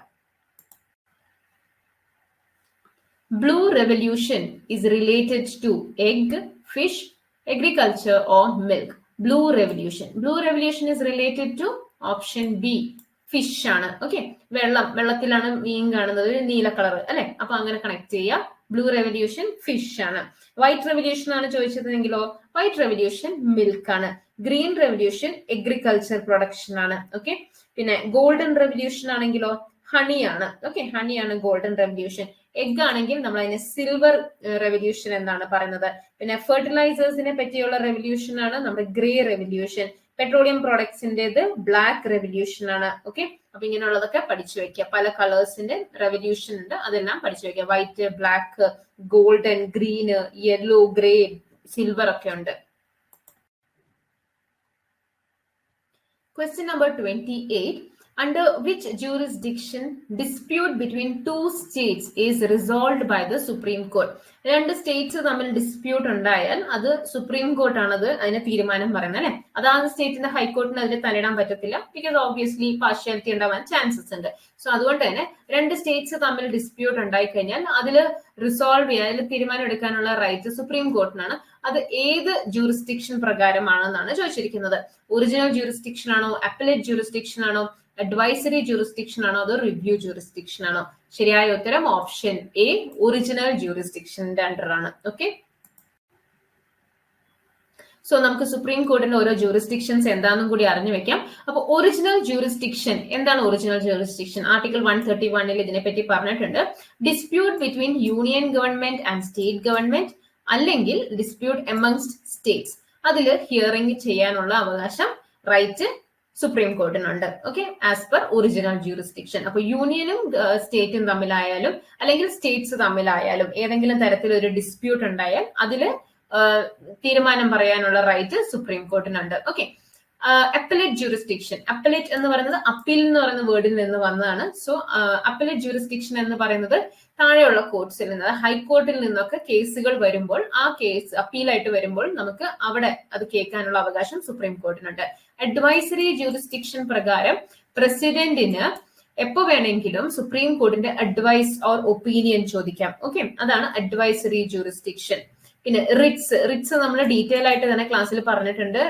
Blue revolution is related to egg, fish, agriculture or milk? Blue revolution is related to option B fish ആണ്. ഓക്കെ, വെള്ളത്തിലാണ് മീൻ കാണുന്നത്, നീല കളർ അല്ലെ, അപ്പൊ അങ്ങനെ കണക്ട് ചെയ്യുക. ബ്ലൂ റെവല്യൂഷൻ ഫിഷ് ആണ്. വൈറ്റ് റെവല്യൂഷൻ ആണ് ചോദിച്ചതെങ്കിലോ വൈറ്റ് റെവല്യൂഷൻ മിൽക്ക് ആണ്. ഗ്രീൻ റെവല്യൂഷൻ അഗ്രികൾച്ചർ പ്രൊഡക്ഷൻ ആണ്. ഓക്കെ, പിന്നെ ഗോൾഡൻ റെവല്യൂഷൻ ആണെങ്കിലോ ഹണിയാണ്. ഓക്കെ, ഹണിയാണ് ഗോൾഡൻ റെവല്യൂഷൻ. എഗ് ആണെങ്കിൽ നമ്മൾ അതിനെ സിൽവർ റെവല്യൂഷൻ എന്നാണ് പറയുന്നത്. പിന്നെ ഫെർട്ടിലൈസേഴ്സിനെ പറ്റിയുള്ള റെവല്യൂഷൻ ആണ് നമ്മുടെ ഗ്രേ റെവല്യൂഷൻ. പെട്രോളിയം പ്രോഡക്ട്സിന്റേത് ബ്ലാക്ക് റെവല്യൂഷൻ ആണ്. ഓക്കെ, അപ്പൊ ഇങ്ങനെയുള്ളതൊക്കെ പഠിച്ചു വെക്കുക. പല കളേഴ്സിന്റെ റെവല്യൂഷൻ ഉണ്ട്, അതെല്ലാം പഠിച്ചു വെക്കുക. White, black, golden, green, yellow, grey, silver ഒക്കെ ഉണ്ട്. Question number 28. Under which jurisdiction dispute between two states is resolved by the Supreme Court? രണ്ട് സ്റ്റേറ്റ്സ് തമ്മിൽ ഡിസ്പ്യൂട്ട് ഉണ്ടായാൽ അത് സുപ്രീം കോർട്ട് ആണത് അതിന് തീരുമാനം പറയുന്നത് അല്ലെ. അതാത് സ്റ്റേറ്റിന്റെ ഹൈക്കോർട്ടിന് അതിൽ തലയിടാൻ പറ്റത്തില്ല. ബിക്കോസ് ഓബ്വിയസ്ലി പാർഷ്യാലിറ്റി ഉണ്ടാവാൻ ചാൻസസ് ഉണ്ട്. സോ അതുകൊണ്ട് തന്നെ രണ്ട് സ്റ്റേറ്റ്സ് തമ്മിൽ ഡിസ്പ്യൂട്ട് ഉണ്ടായി കഴിഞ്ഞാൽ അതിൽ റിസോൾവ് ചെയ്യാൻ, അതിൽ തീരുമാനം എടുക്കാനുള്ള റൈറ്റ് സുപ്രീം കോർട്ടിനാണ്. അത് ഏത് ജൂറിസ്ഡിക്ഷൻ പ്രകാരമാണെന്നാണ് ചോദിച്ചിരിക്കുന്നത്. ഒറിജിനൽ ജൂറിസ്ഡിക്ഷൻ ആണോ, അപ്പലേറ്റ് ജൂറിസ്ഡിക്ഷൻ ആണോ, അഡ്വൈസറി ജൂറിസ്ഡിക്ഷൻ ആണോ, അതോ റിവ്യൂ ജൂറിസ്ഡിക്ഷൻ ആണോ? ശരിയായ ഉത്തരം ഓപ്ഷൻ എ ഒറിജിനൽ ജൂറിസ്ഡിക്ഷന്റെ അണ്ടർ ആണ്. ഓക്കെ, സോ നമുക്ക് സുപ്രീം കോർട്ടിന്റെ ഓരോ ജൂറിസ്ഡിക്ഷൻസ് എന്താണെന്നും കൂടി അറിഞ്ഞു വെക്കാം. അപ്പൊ ഒറിജിനൽ ജൂറിസ്ഡിക്ഷൻ എന്താണ്? ഒറിജിനൽ ജൂറിസ്ഡിക്ഷൻ ആർട്ടിക്കിൾ 131 ഇതിനെപ്പറ്റി പറഞ്ഞിട്ടുണ്ട്. Dispute between union government and state government, അല്ലെങ്കിൽ ഡിസ്പ്യൂട്ട് എമംഗ്സ്റ്റ് സ്റ്റേറ്റ്സ്, അതിൽ ഹിയറിംഗ് ചെയ്യാനുള്ള അവകാശം റൈറ്റ് സുപ്രീം കോർട്ടിനുണ്ട്. Okay, as per original jurisdiction. അപ്പൊ യൂണിയനും സ്റ്റേറ്റും തമ്മിലായാലും അല്ലെങ്കിൽ സ്റ്റേറ്റ്സ് തമ്മിലായാലും ഏതെങ്കിലും തരത്തിൽ ഒരു ഡിസ്പ്യൂട്ട് ഉണ്ടായാൽ അതില് തീരുമാനം പറയാനുള്ള റൈറ്റ് സുപ്രീം കോർട്ടിനുണ്ട്. ഓക്കെ, അപ്പലേറ്റ് ജൂറിസ്ഡിക്ഷൻ, അപ്പലേറ്റ് എന്ന് പറയുന്നത് അപ്പീൽ എന്ന് പറയുന്ന വേർഡിൽ നിന്ന് വന്നതാണ്. സോ അപ്പലേറ്റ് ജൂറിസ്ഡിക്ഷൻ എന്ന് പറയുന്നത് താഴെയുള്ള കോർട്സിൽ നിന്ന്, ഹൈക്കോർട്ടിൽ നിന്നൊക്കെ കേസുകൾ വരുമ്പോൾ ആ കേസ് അപ്പീലായിട്ട് വരുമ്പോൾ നമുക്ക് അവിടെ അത് കേൾക്കാനുള്ള അവകാശം സുപ്രീം കോർട്ടിനുണ്ട്. അഡ്വൈസറി ജൂറിസ്ഡിക്ഷൻ പ്രകാരം പ്രസിഡന്റിന് എപ്പോ വേണമെങ്കിലും സുപ്രീം കോർട്ടിന്റെ അഡ്വൈസ് ഓർ ഒപ്പീനിയൻ ചോദിക്കാം. ഓക്കെ, അതാണ് അഡ്വൈസറി ജൂറിസ്ഡിക്ഷൻ. പിന്നെ റിറ്റ്സ് നമ്മൾ ഡീറ്റെയിൽ ആയിട്ട് തന്നെ ക്ലാസ്സിൽ പറഞ്ഞിട്ടുണ്ട്,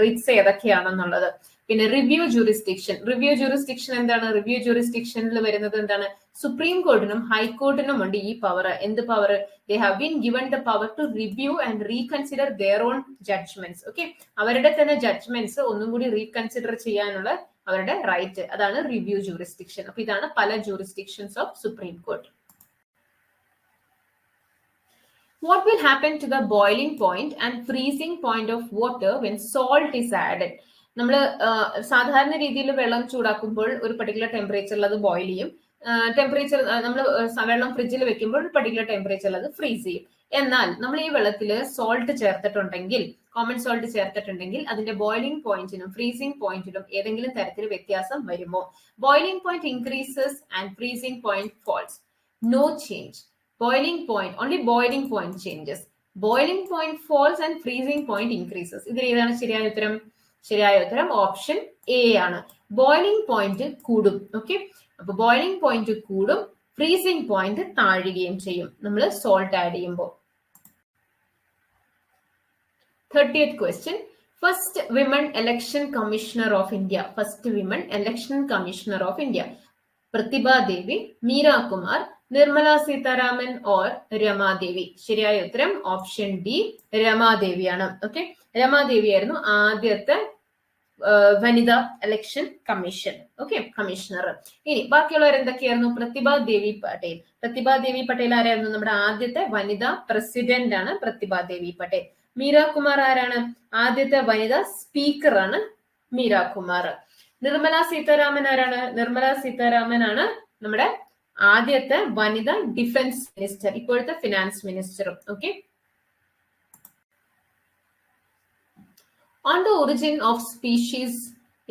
റിറ്റ്സ് ഏതൊക്കെയാണെന്നുള്ളത്. പിന്നെ റിവ്യൂ ജൂറിസ്ഡിക്ഷൻ എന്താണ്? റിവ്യൂ ജൂറിസ്ഡിക്ഷനിൽ വരുന്നത് എന്താണ്? സുപ്രീം കോർട്ടിനും ഹൈക്കോർട്ടിനും ഉണ്ട് ഈ പവർ. എന്ത് power? They have been given the power to review and reconsider their own judgments. Okay, അവരുടെ തന്നെ ജഡ്ജ്മെന്റ്സ് ഒന്നും കൂടി റീകൺസിഡർ ചെയ്യാനുള്ള അവരുടെ റൈറ്റ്, അതാണ് റിവ്യൂ ജൂറിസ്ഡിക്ഷൻ. അപ്പൊ ഇതാണ് പല jurisdictions of supreme court. What will happen to the boiling point and freezing point of water when salt is added? നമ്മൾ സാധാരണ രീതിയിൽ വെള്ളം ചൂടാക്കുമ്പോൾ ഒരു പർട്ടിക്കുലർ ടെമ്പറേച്ചറിൽ അത് ബോയിൽ ചെയ്യും. ടെമ്പറേച്ചർ നമ്മൾ വെള്ളം ഫ്രിഡ്ജിൽ വെക്കുമ്പോൾ ഒരു പർട്ടിക്കുലർ ടെമ്പറേച്ചറിൽ അത് ഫ്രീസ് ചെയ്യും. എന്നാൽ നമ്മൾ ഈ വെള്ളത്തിൽ സോൾട്ട് ചേർത്തിട്ടുണ്ടെങ്കിൽ, കോമൺ സോൾട്ട് ചേർത്തിട്ടുണ്ടെങ്കിൽ അതിന്റെ ബോയിലിംഗ് പോയിന്റിനും ഫ്രീസിംഗ് പോയിന്റിനും ഏതെങ്കിലും തരത്തിൽ വ്യത്യാസം വരുമോ? Boiling point increases and freezing point falls. No change. Boiling point, only boiling point changes. Boiling point falls and freezing point increases. ഇതിൽ ഏതാണ് ശരിയായ ഉത്തരം? ശരിയായ ഉത്തരം ഓപ്ഷൻ എ ആണ്. ബോയിലിംഗ് പോയിന്റ് കൂടും. ഓക്കെ, അപ്പൊ ബോയിലിംഗ് പോയിന്റ് കൂടും, ഫ്രീസിംഗ് പോയിന്റ് താഴുകയും ചെയ്യും നമ്മൾ സോൾട്ട് ആഡ് ചെയ്യുമ്പോൾ. 30th question. First women election commissioner of India. First women election commissioner of India. Pratibha Devi, Meera Kumar, Nirmala Sitharaman or Ramadevi. ശരിയായ ഉത്തരം ഓപ്ഷൻ ഡി, രമാദേവിയാണ്. ഓക്കെ, രമാദേവി ആയിരുന്നു ആദ്യത്തെ വനിതാ ഇലക്ഷൻ കമ്മീഷൻ. Okay, commissioner. ഇനി ബാക്കിയുള്ളവർ എന്തൊക്കെയായിരുന്നു? പ്രതിഭ ദേവി പട്ടേൽ. പ്രതിഭ ദേവി പട്ടേൽ ആരായിരുന്നു? നമ്മുടെ ആദ്യത്തെ വനിതാ പ്രസിഡന്റ് ആണ് പ്രതിഭ ദേവി പട്ടേൽ. മീര കുമാർ ആരാണ്? ആദ്യത്തെ വനിതാ സ്പീക്കർ ആണ് മീര കുമാർ. നിർമ്മല സീതാരാമൻ ആരാണ്? നിർമ്മല സീതാരാമൻ ആണ് നമ്മുടെ ആദ്യത്തെ വനിതാ ഡിഫൻസ് മിനിസ്റ്റർ, ഇപ്പോഴത്തെ ഫിനാൻസ് മിനിസ്റ്ററും. Okay, on the origin of species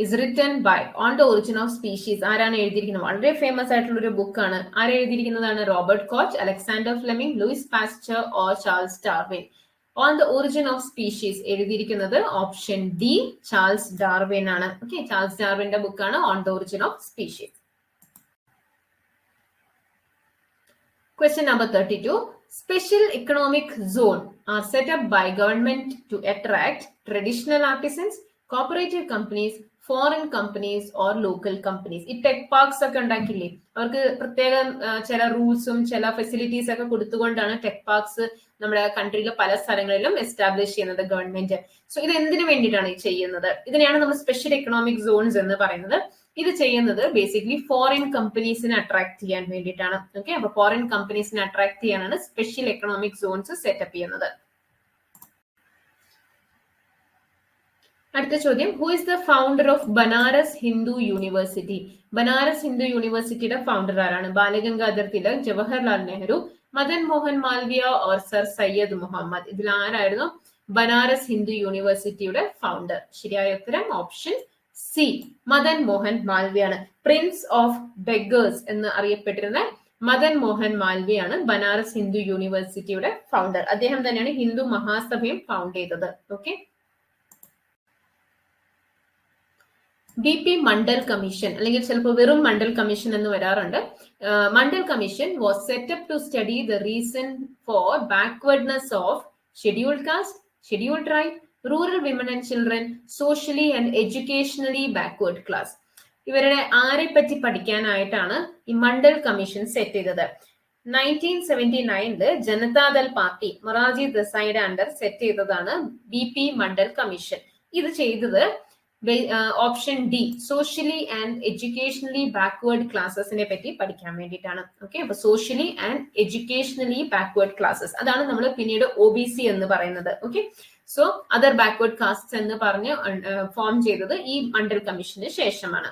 is written by. On the origin of species ആരാണ് എഴുതിയിരിക്കുന്നത്? വളരെ ഫേമസ് ആയിട്ടുള്ള ഒരു ബുക്കാണ്. ആരെ എഴുതിയിരിക്കുന്നതാണ്? Robert Koch, Alexander Fleming, Louis Pasteur or Charles Darwin. On the origin of species എഴുതിയിരിക്കുന്നത് ഓപ്ഷൻ ഡി, ചാൾസ് ഡാർവിൻ ആണ്. ഓക്കെ, ചാൾസ് ഡാർവിന്റെ ബുക്കാണ് on the origin of species. Question number 32. Special economic zone are set up by government to attract traditional artisans, cooperative companies, foreign companies or local companies. ഈ tech parks ഒക്കെ ഉണ്ടാക്കില്ലേ, അവർക്ക് പ്രത്യേകം ചില റൂൾസും ചില facilities ഒക്കെ കൊടുത്തുകൊണ്ടാണ് tech parks നമ്മുടെ കൺട്രിയിലെ പല സ്ഥലങ്ങളിലും എസ്റ്റാബ്ലിഷ് ചെയ്യുന്നത് ഗവൺമെന്റ്. സോ ഇത് എന്തിനു വേണ്ടിയിട്ടാണ് ഈ ചെയ്യുന്നത്? ഇതിനെയാണ് നമ്മൾ സ്പെഷ്യൽ എക്കണോമിക് സോൺസ് എന്ന് പറയുന്നത്. ഇത് ചെയ്യുന്നത് ബേസിക്കലി ഫോറിൻ കമ്പനീസിനെ അട്രാക്ട് ചെയ്യാൻ വേണ്ടിയിട്ടാണ്. ഓക്കെ, അപ്പൊ ഫോറിൻ കമ്പനീസിനെ അട്രാക്ട് ചെയ്യാനാണ് സ്പെഷ്യൽ എക്കണോമിക് സോൺസ് സെറ്റപ്പ് ചെയ്യുന്നത്. അടുത്ത ചോദ്യം, who is the founder of Banaras Hindu university? Banaras Hindu യൂണിവേഴ്സിറ്റിയുടെ ഫൗണ്ടർ ആരാണ്? Balagangadhar Tilak, Jawaharlal Nehru, Madan Mohan Malviya or sir Syed Muhammad. ഇതിൽ ആരായിരുന്നു ബനാറസ് ഹിന്ദു യൂണിവേഴ്സിറ്റിയുടെ ഫൗണ്ടർ? ശരിയായ ഉത്തരം ഓപ്ഷൻ സി, മദൻ മോഹൻ മാൽവിയാണ്. പ്രിൻസ് ഓഫ് ബെഗേഴ്സ് എന്ന് അറിയപ്പെട്ടിരുന്ന മദൻ മോഹൻ മാൽവിയാണ് ബനാറസ് ഹിന്ദു യൂണിവേഴ്സിറ്റിയുടെ ഫൗണ്ടർ. അദ്ദേഹം തന്നെയാണ് ഹിന്ദു മഹാസഭയും ഫൗണ്ട് ചെയ്തത്. ഓക്കെ, BP മണ്ഡൽ കമ്മീഷൻ, അല്ലെങ്കിൽ ചിലപ്പോൾ വെറും മണ്ഡൽ കമ്മീഷൻ എന്ന് വരാറുണ്ട്. Mandal commission was set up to study the reason for backwardness of scheduled caste, scheduled tribe, rural women and children, socially and educationally backward class. ഇവരുടെ ആരെ പറ്റി പഠിക്കാനായിട്ടാണ് ഈ മണ്ഡൽ കമ്മീഷൻ സെറ്റ് ചെയ്തത്? 1979 Janata Dal party Morarji ദേശായിയുടെ under set ചെയ്തതാണ് BP മണ്ഡൽ കമ്മീഷൻ. ഇത് ചെയ്തത് option D, socially and educationally backward ക്ലാസസിനെ പറ്റി പഠിക്കാൻ വേണ്ടിയിട്ടാണ്. ഓക്കെ, അപ്പൊ socially and educationally backward classes, അതാണ് നമ്മൾ പിന്നീട് OBC എന്ന് പറയുന്നത്. Okay, so other backward castes എന്ന് പറഞ്ഞ് ഫോം ചെയ്തത് ഈ മണ്ഡൽ കമ്മീഷന് ശേഷമാണ്.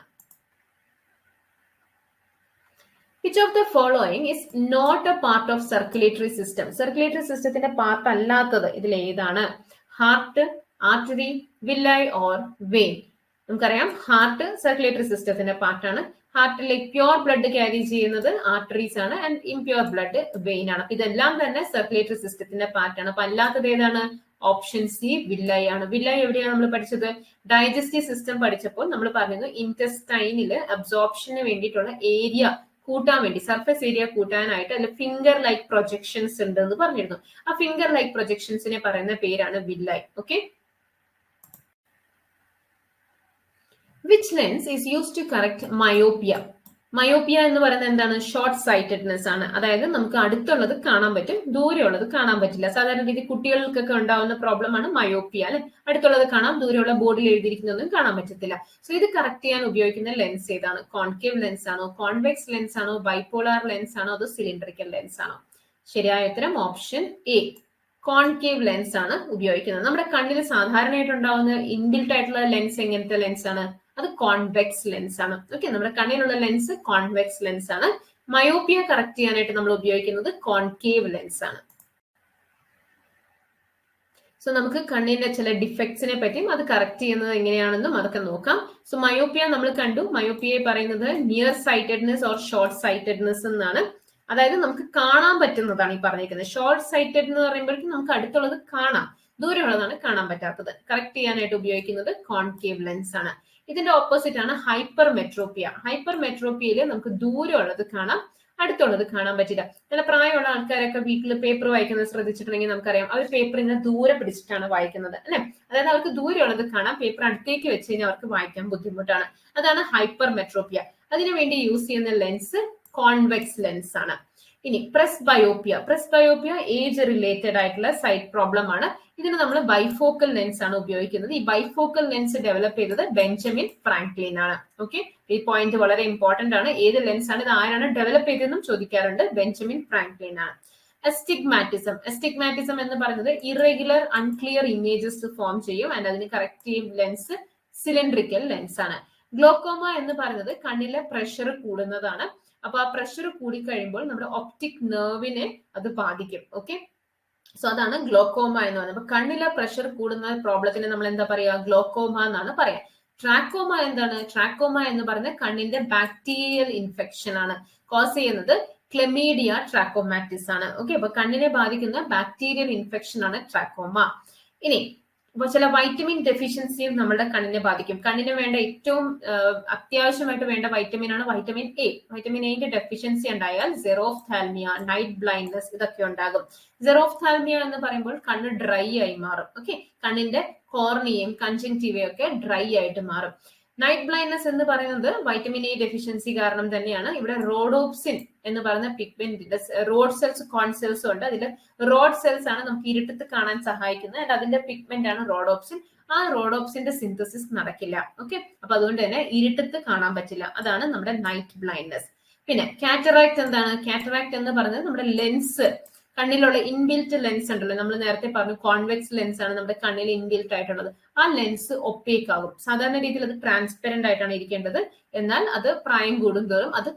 Which of the following is not a part of circulatory system? Circulatory സിസ്റ്റത്തിന്റെ പാർട്ട് അല്ലാത്തത് ഇതിൽ ഏതാണ്? Heart, artery, villi or vein? നമുക്കറിയാം ഹാർട്ട് സർക്കുലേറ്ററി സിസ്റ്റത്തിന്റെ പാർട്ടാണ്. ഹാർട്ടിലേക്ക് പ്യുവർ ബ്ലഡ് ക്യാരി ചെയ്യുന്നത് ആർട്ടറീസ് ആണ് ആൻഡ് ഇംപ്യുവർ ബ്ലഡ് വെയിൻ ആണ്. അപ്പൊ ഇതെല്ലാം തന്നെ സർക്കുലേറ്ററി സിസ്റ്റത്തിന്റെ പാർട്ടാണ്. അപ്പൊ അല്ലാത്തത് ഏതാണ്? ഓപ്ഷൻ സി വില്ലൈ ആണ്. വില്ലൈ എവിടെയാണ് നമ്മൾ പഠിച്ചത്? ഡൈജസ്റ്റീവ് സിസ്റ്റം പഠിച്ചപ്പോൾ നമ്മൾ പറഞ്ഞിരുന്നു ഇന്റസ്റ്റൈനില് അബ്സോർപ്ഷന് വേണ്ടിയിട്ടുള്ള ഏരിയ കൂട്ടാൻ വേണ്ടി, സർഫസ് ഏരിയ കൂട്ടാനായിട്ട് അതിൽ ഫിംഗർ ലൈക്ക് പ്രൊജക്ഷൻസ് ഉണ്ട് എന്ന് പറഞ്ഞിരുന്നു. ആ ഫിംഗർ ലൈക്ക് പ്രൊജക്ഷൻസിനെ പറയുന്ന പേരാണ് villi. Okay. Which lens is used to correct myopia? Myopia എന്ന് പറയുന്നത് എന്താണ്? ഷോർട്ട് സൈറ്റഡ്നെസ് ആണ്. അതായത് നമുക്ക് അടുത്തുള്ളത് കാണാൻ പറ്റും, ദൂരെയുള്ളത് കാണാൻ പറ്റില്ല. സാധാരണ രീതി കുട്ടികൾക്കൊക്കെ ഉണ്ടാവുന്ന പ്രോബ്ലം ആണ് മയോപ്പിയ അല്ലെ. അടുത്തുള്ളത് കാണാം, ദൂരെയുള്ള ബോർഡിൽ എഴുതിയിരിക്കുന്നതൊന്നും കാണാൻ പറ്റത്തില്ല. സോ ഇത് കറക്റ്റ് ചെയ്യാൻ ഉപയോഗിക്കുന്ന ലെൻസ് ഏതാണ്? കോൺകേവ് ലെൻസ് ആണോ, കോൺവെക്സ് ലെൻസ് ആണോ, ബൈപോളാർ ലെൻസ് ആണോ, അതോ സിലിണ്ടറിക്കൽ ലെൻസ് ആണോ? ശരിയായ ഉത്തരം ഓപ്ഷൻ എ, കോൺകേവ് ലെൻസ് ആണ് ഉപയോഗിക്കുന്നത്. നമ്മുടെ കണ്ണിൽ സാധാരണയായിട്ട് ഉണ്ടാവുന്ന ഇൻബിൽറ്റ് ആയിട്ടുള്ള ലെൻസ് എങ്ങനത്തെ ലെൻസ് ആണ്? അത് കോൺവെക്സ് ലെൻസ് ആണ്. ഓക്കെ, നമ്മുടെ കണ്ണിലുള്ള ലെൻസ് കോൺവെക്സ് ലെൻസ് ആണ്. മയോപ്പിയ കറക്റ്റ് ചെയ്യാനായിട്ട് നമ്മൾ ഉപയോഗിക്കുന്നത് കോൺകേവ് ലെൻസ് ആണ്. സോ നമുക്ക് കണ്ണിന്റെ ചില ഡിഫക്ട്സിനെ പറ്റിയും അത് കറക്റ്റ് ചെയ്യുന്നത് എങ്ങനെയാണെന്നും അതൊക്കെ നോക്കാം. സോ മയോപ്പിയ നമ്മൾ കണ്ടു. മയോപ്പിയെ പറയുന്നത് near sightedness or short sightedness എന്നാണ്. അതായത് നമുക്ക് കാണാൻ പറ്റുന്നതാണ് ഈ പറഞ്ഞിരിക്കുന്നത്. ഷോർട്ട് സൈറ്റഡ് എന്ന് പറയുമ്പോഴേക്കും നമുക്ക് അടുത്തുള്ളത് കാണാം, ദൂരെയുള്ളതാണ് കാണാൻ പറ്റാത്തത്. കറക്റ്റ് ചെയ്യാനായിട്ട് ഉപയോഗിക്കുന്നത് കോൺകേവ് ലെൻസ് ആണ്. ഇതിന്റെ ഓപ്പോസിറ്റ് ആണ് ഹൈപ്പർ മെട്രോപ്പിയ. ഹൈപ്പർ മെട്രോപ്പിയയിൽ നമുക്ക് ദൂരമുള്ളത് കാണാം, അടുത്തുള്ളത് കാണാൻ പറ്റില്ല. ചില പ്രായമുള്ള ആൾക്കാരൊക്കെ വീട്ടിൽ പേപ്പർ വായിക്കുന്നത് ശ്രദ്ധിച്ചിട്ടുണ്ടെങ്കിൽ നമുക്കറിയാം അവർ പേപ്പർ ഇങ്ങനെ ദൂരെ പിടിച്ചിട്ടാണ് വായിക്കുന്നത് അല്ലെ. അതായത് അവർക്ക് ദൂരെയുള്ളത് കാണാം, പേപ്പർ അടുത്തേക്ക് വെച്ച് കഴിഞ്ഞാൽ അവർക്ക് വായിക്കാൻ ബുദ്ധിമുട്ടാണ്. അതാണ് ഹൈപ്പർ മെട്രോപ്പിയ. അതിനുവേണ്ടി യൂസ് ചെയ്യുന്ന ലെൻസ് കോൺവെക്സ് ലെൻസ് ആണ്. ഇനി പ്രസ്ബയോപ്പിയ. പ്രസ്ബയോപ്പിയ ഏജ് റിലേറ്റഡ് ആയിട്ടുള്ള സൈറ്റ് പ്രോബ്ലം ആണ്. ഇതിന് നമ്മൾ ബൈഫോക്കൽ ലെൻസ് ആണ് ഉപയോഗിക്കുന്നത്. ഈ ബൈഫോക്കൽ ലെൻസ് ഡെവലപ്പ് ചെയ്തത് ബെഞ്ചമിൻ ഫ്രാങ്ക്ലിൻ ആണ്. ഓക്കെ, ഈ പോയിന്റ് വളരെ ഇമ്പോർട്ടന്റ് ആണ്. ഏത് ലെൻസ് ആണ്, ഇത് ആരാണ് ഡെവലപ്പ് ചെയ്തതെന്നും ചോദിക്കാറുണ്ട്. ബെഞ്ചമിൻ ഫ്രാങ്ക്ലിൻ ആണ്. അസ്റ്റിഗ്മാറ്റിസം. അസ്റ്റിഗ്മാറ്റിസം എന്ന് പറയുന്നത് ഇറഗുലർ അൺക്ലിയർ ഇമേജസ് ഫോം ചെയ്യും ആൻഡ് അതിന് കറക്റ്റീവ് ലെൻസ് സിലിണ്ടറിക്കൽ ലെൻസ് ആണ്. ഗ്ലോക്കോമ എന്ന് പറയുന്നത് കണ്ണിലെ പ്രഷർ കൂടുന്നതാണ്. അപ്പൊ ആ പ്രഷർ കൂടിക്കഴിയുമ്പോൾ നമ്മുടെ ഒപ്റ്റിക് നെർവിനെ അത് ബാധിക്കും. ഓക്കെ, സോ അതാണ് ഗ്ലോക്കോമ എന്ന് പറയുന്നത്. അപ്പൊ കണ്ണിലെ പ്രഷർ കൂടുന്ന പ്രോബ്ലത്തിന് നമ്മൾ എന്താ പറയാ? ഗ്ലോക്കോമ എന്നാണ് പറയാ. ട്രാക്കോമ എന്താണ്? ട്രാക്കോമ എന്ന് പറയുന്നത് കണ്ണിന്റെ ബാക്ടീരിയൽ ഇൻഫെക്ഷൻ ആണ്. കോസ് ചെയ്യുന്നത് ക്ലെമീഡിയ ട്രാക്കോമാറ്റിസ് ആണ്. ഓക്കെ, അപ്പൊ കണ്ണിനെ ബാധിക്കുന്ന ബാക്ടീരിയൽ ഇൻഫെക്ഷൻ ആണ് ട്രാക്കോമ. ഇനി അപ്പൊ ചില വൈറ്റമിൻ ഡെഫിഷ്യൻസിയും നമ്മുടെ കണ്ണിനെ ബാധിക്കും. കണ്ണിന് വേണ്ട ഏറ്റവും അത്യാവശ്യമായിട്ട് വേണ്ട വൈറ്റമിൻ ആണ് വൈറ്റമിൻ എ. വൈറ്റമിൻ എന്റെ ഡെഫിഷ്യൻസി ഉണ്ടായാൽ സെറോഫ്താൽമിയ, നൈറ്റ് ബ്ലൈൻഡ്നെസ് ഇതൊക്കെ ഉണ്ടാകും. സെറോഫ്താൽമിയ എന്ന് പറയുമ്പോൾ കണ്ണ് ഡ്രൈ ആയി മാറും. ഓക്കെ, കണ്ണിന്റെ കോർണിയയും കൺജങ്ക്റ്റീവയും ഒക്കെ ഡ്രൈ ആയിട്ട് മാറും. നൈറ്റ് ബ്ലൈൻഡ്നെസ് എന്ന് പറയുന്നത് വൈറ്റമിൻ എ ഡെഫിഷ്യൻസി കാരണം തന്നെയാണ്. ഇവിടെ റോഡോപ്സിൻ എന്ന് പറയുന്ന പിഗ്മെന്റ്, റോഡ് സെൽസ് കോൺ സെൽസും ഉണ്ട്. അതിൽ റോഡ് സെൽസ് ആണ് നമുക്ക് ഇരുട്ടത്ത് കാണാൻ സഹായിക്കുന്നത് ആൻഡ് അതിന്റെ പിഗ്മെന്റ് ആണ് റോഡോപ്സിൻ. ആ റോഡോപ്സിന്റെ സിന്തസിസ് നടക്കില്ല. ഓക്കെ, അപ്പൊ അതുകൊണ്ട് തന്നെ ഇരുട്ടത്ത് കാണാൻ പറ്റില്ല. അതാണ് നമ്മുടെ നൈറ്റ് ബ്ലൈൻഡ്നെസ്. പിന്നെ കാറ്ററാക്ട് എന്താണ്? കാറ്ററാക്ട് എന്ന് പറയുന്നത് നമ്മുടെ ലെൻസ്, കണ്ണിലുള്ള ഇൻബിൽറ്റ് ലെൻസ് ഉണ്ടല്ലോ, നമ്മൾ നേരത്തെ പറഞ്ഞു കോൺവെക്സ് ലെൻസ് ആണ് നമ്മുടെ കണ്ണിൽ ഇൻബിൽറ്റ് ആയിട്ടുള്ളത്. ആ ലെൻസ് ഒപ്പേക്ക് ആകും. സാധാരണ രീതിയിൽ അത് ട്രാൻസ്പെറന്റ് ആയിട്ടാണ് ഇരിക്കേണ്ടത്, എന്നാൽ അത് പ്രായം കൂടുന്തോറും അത്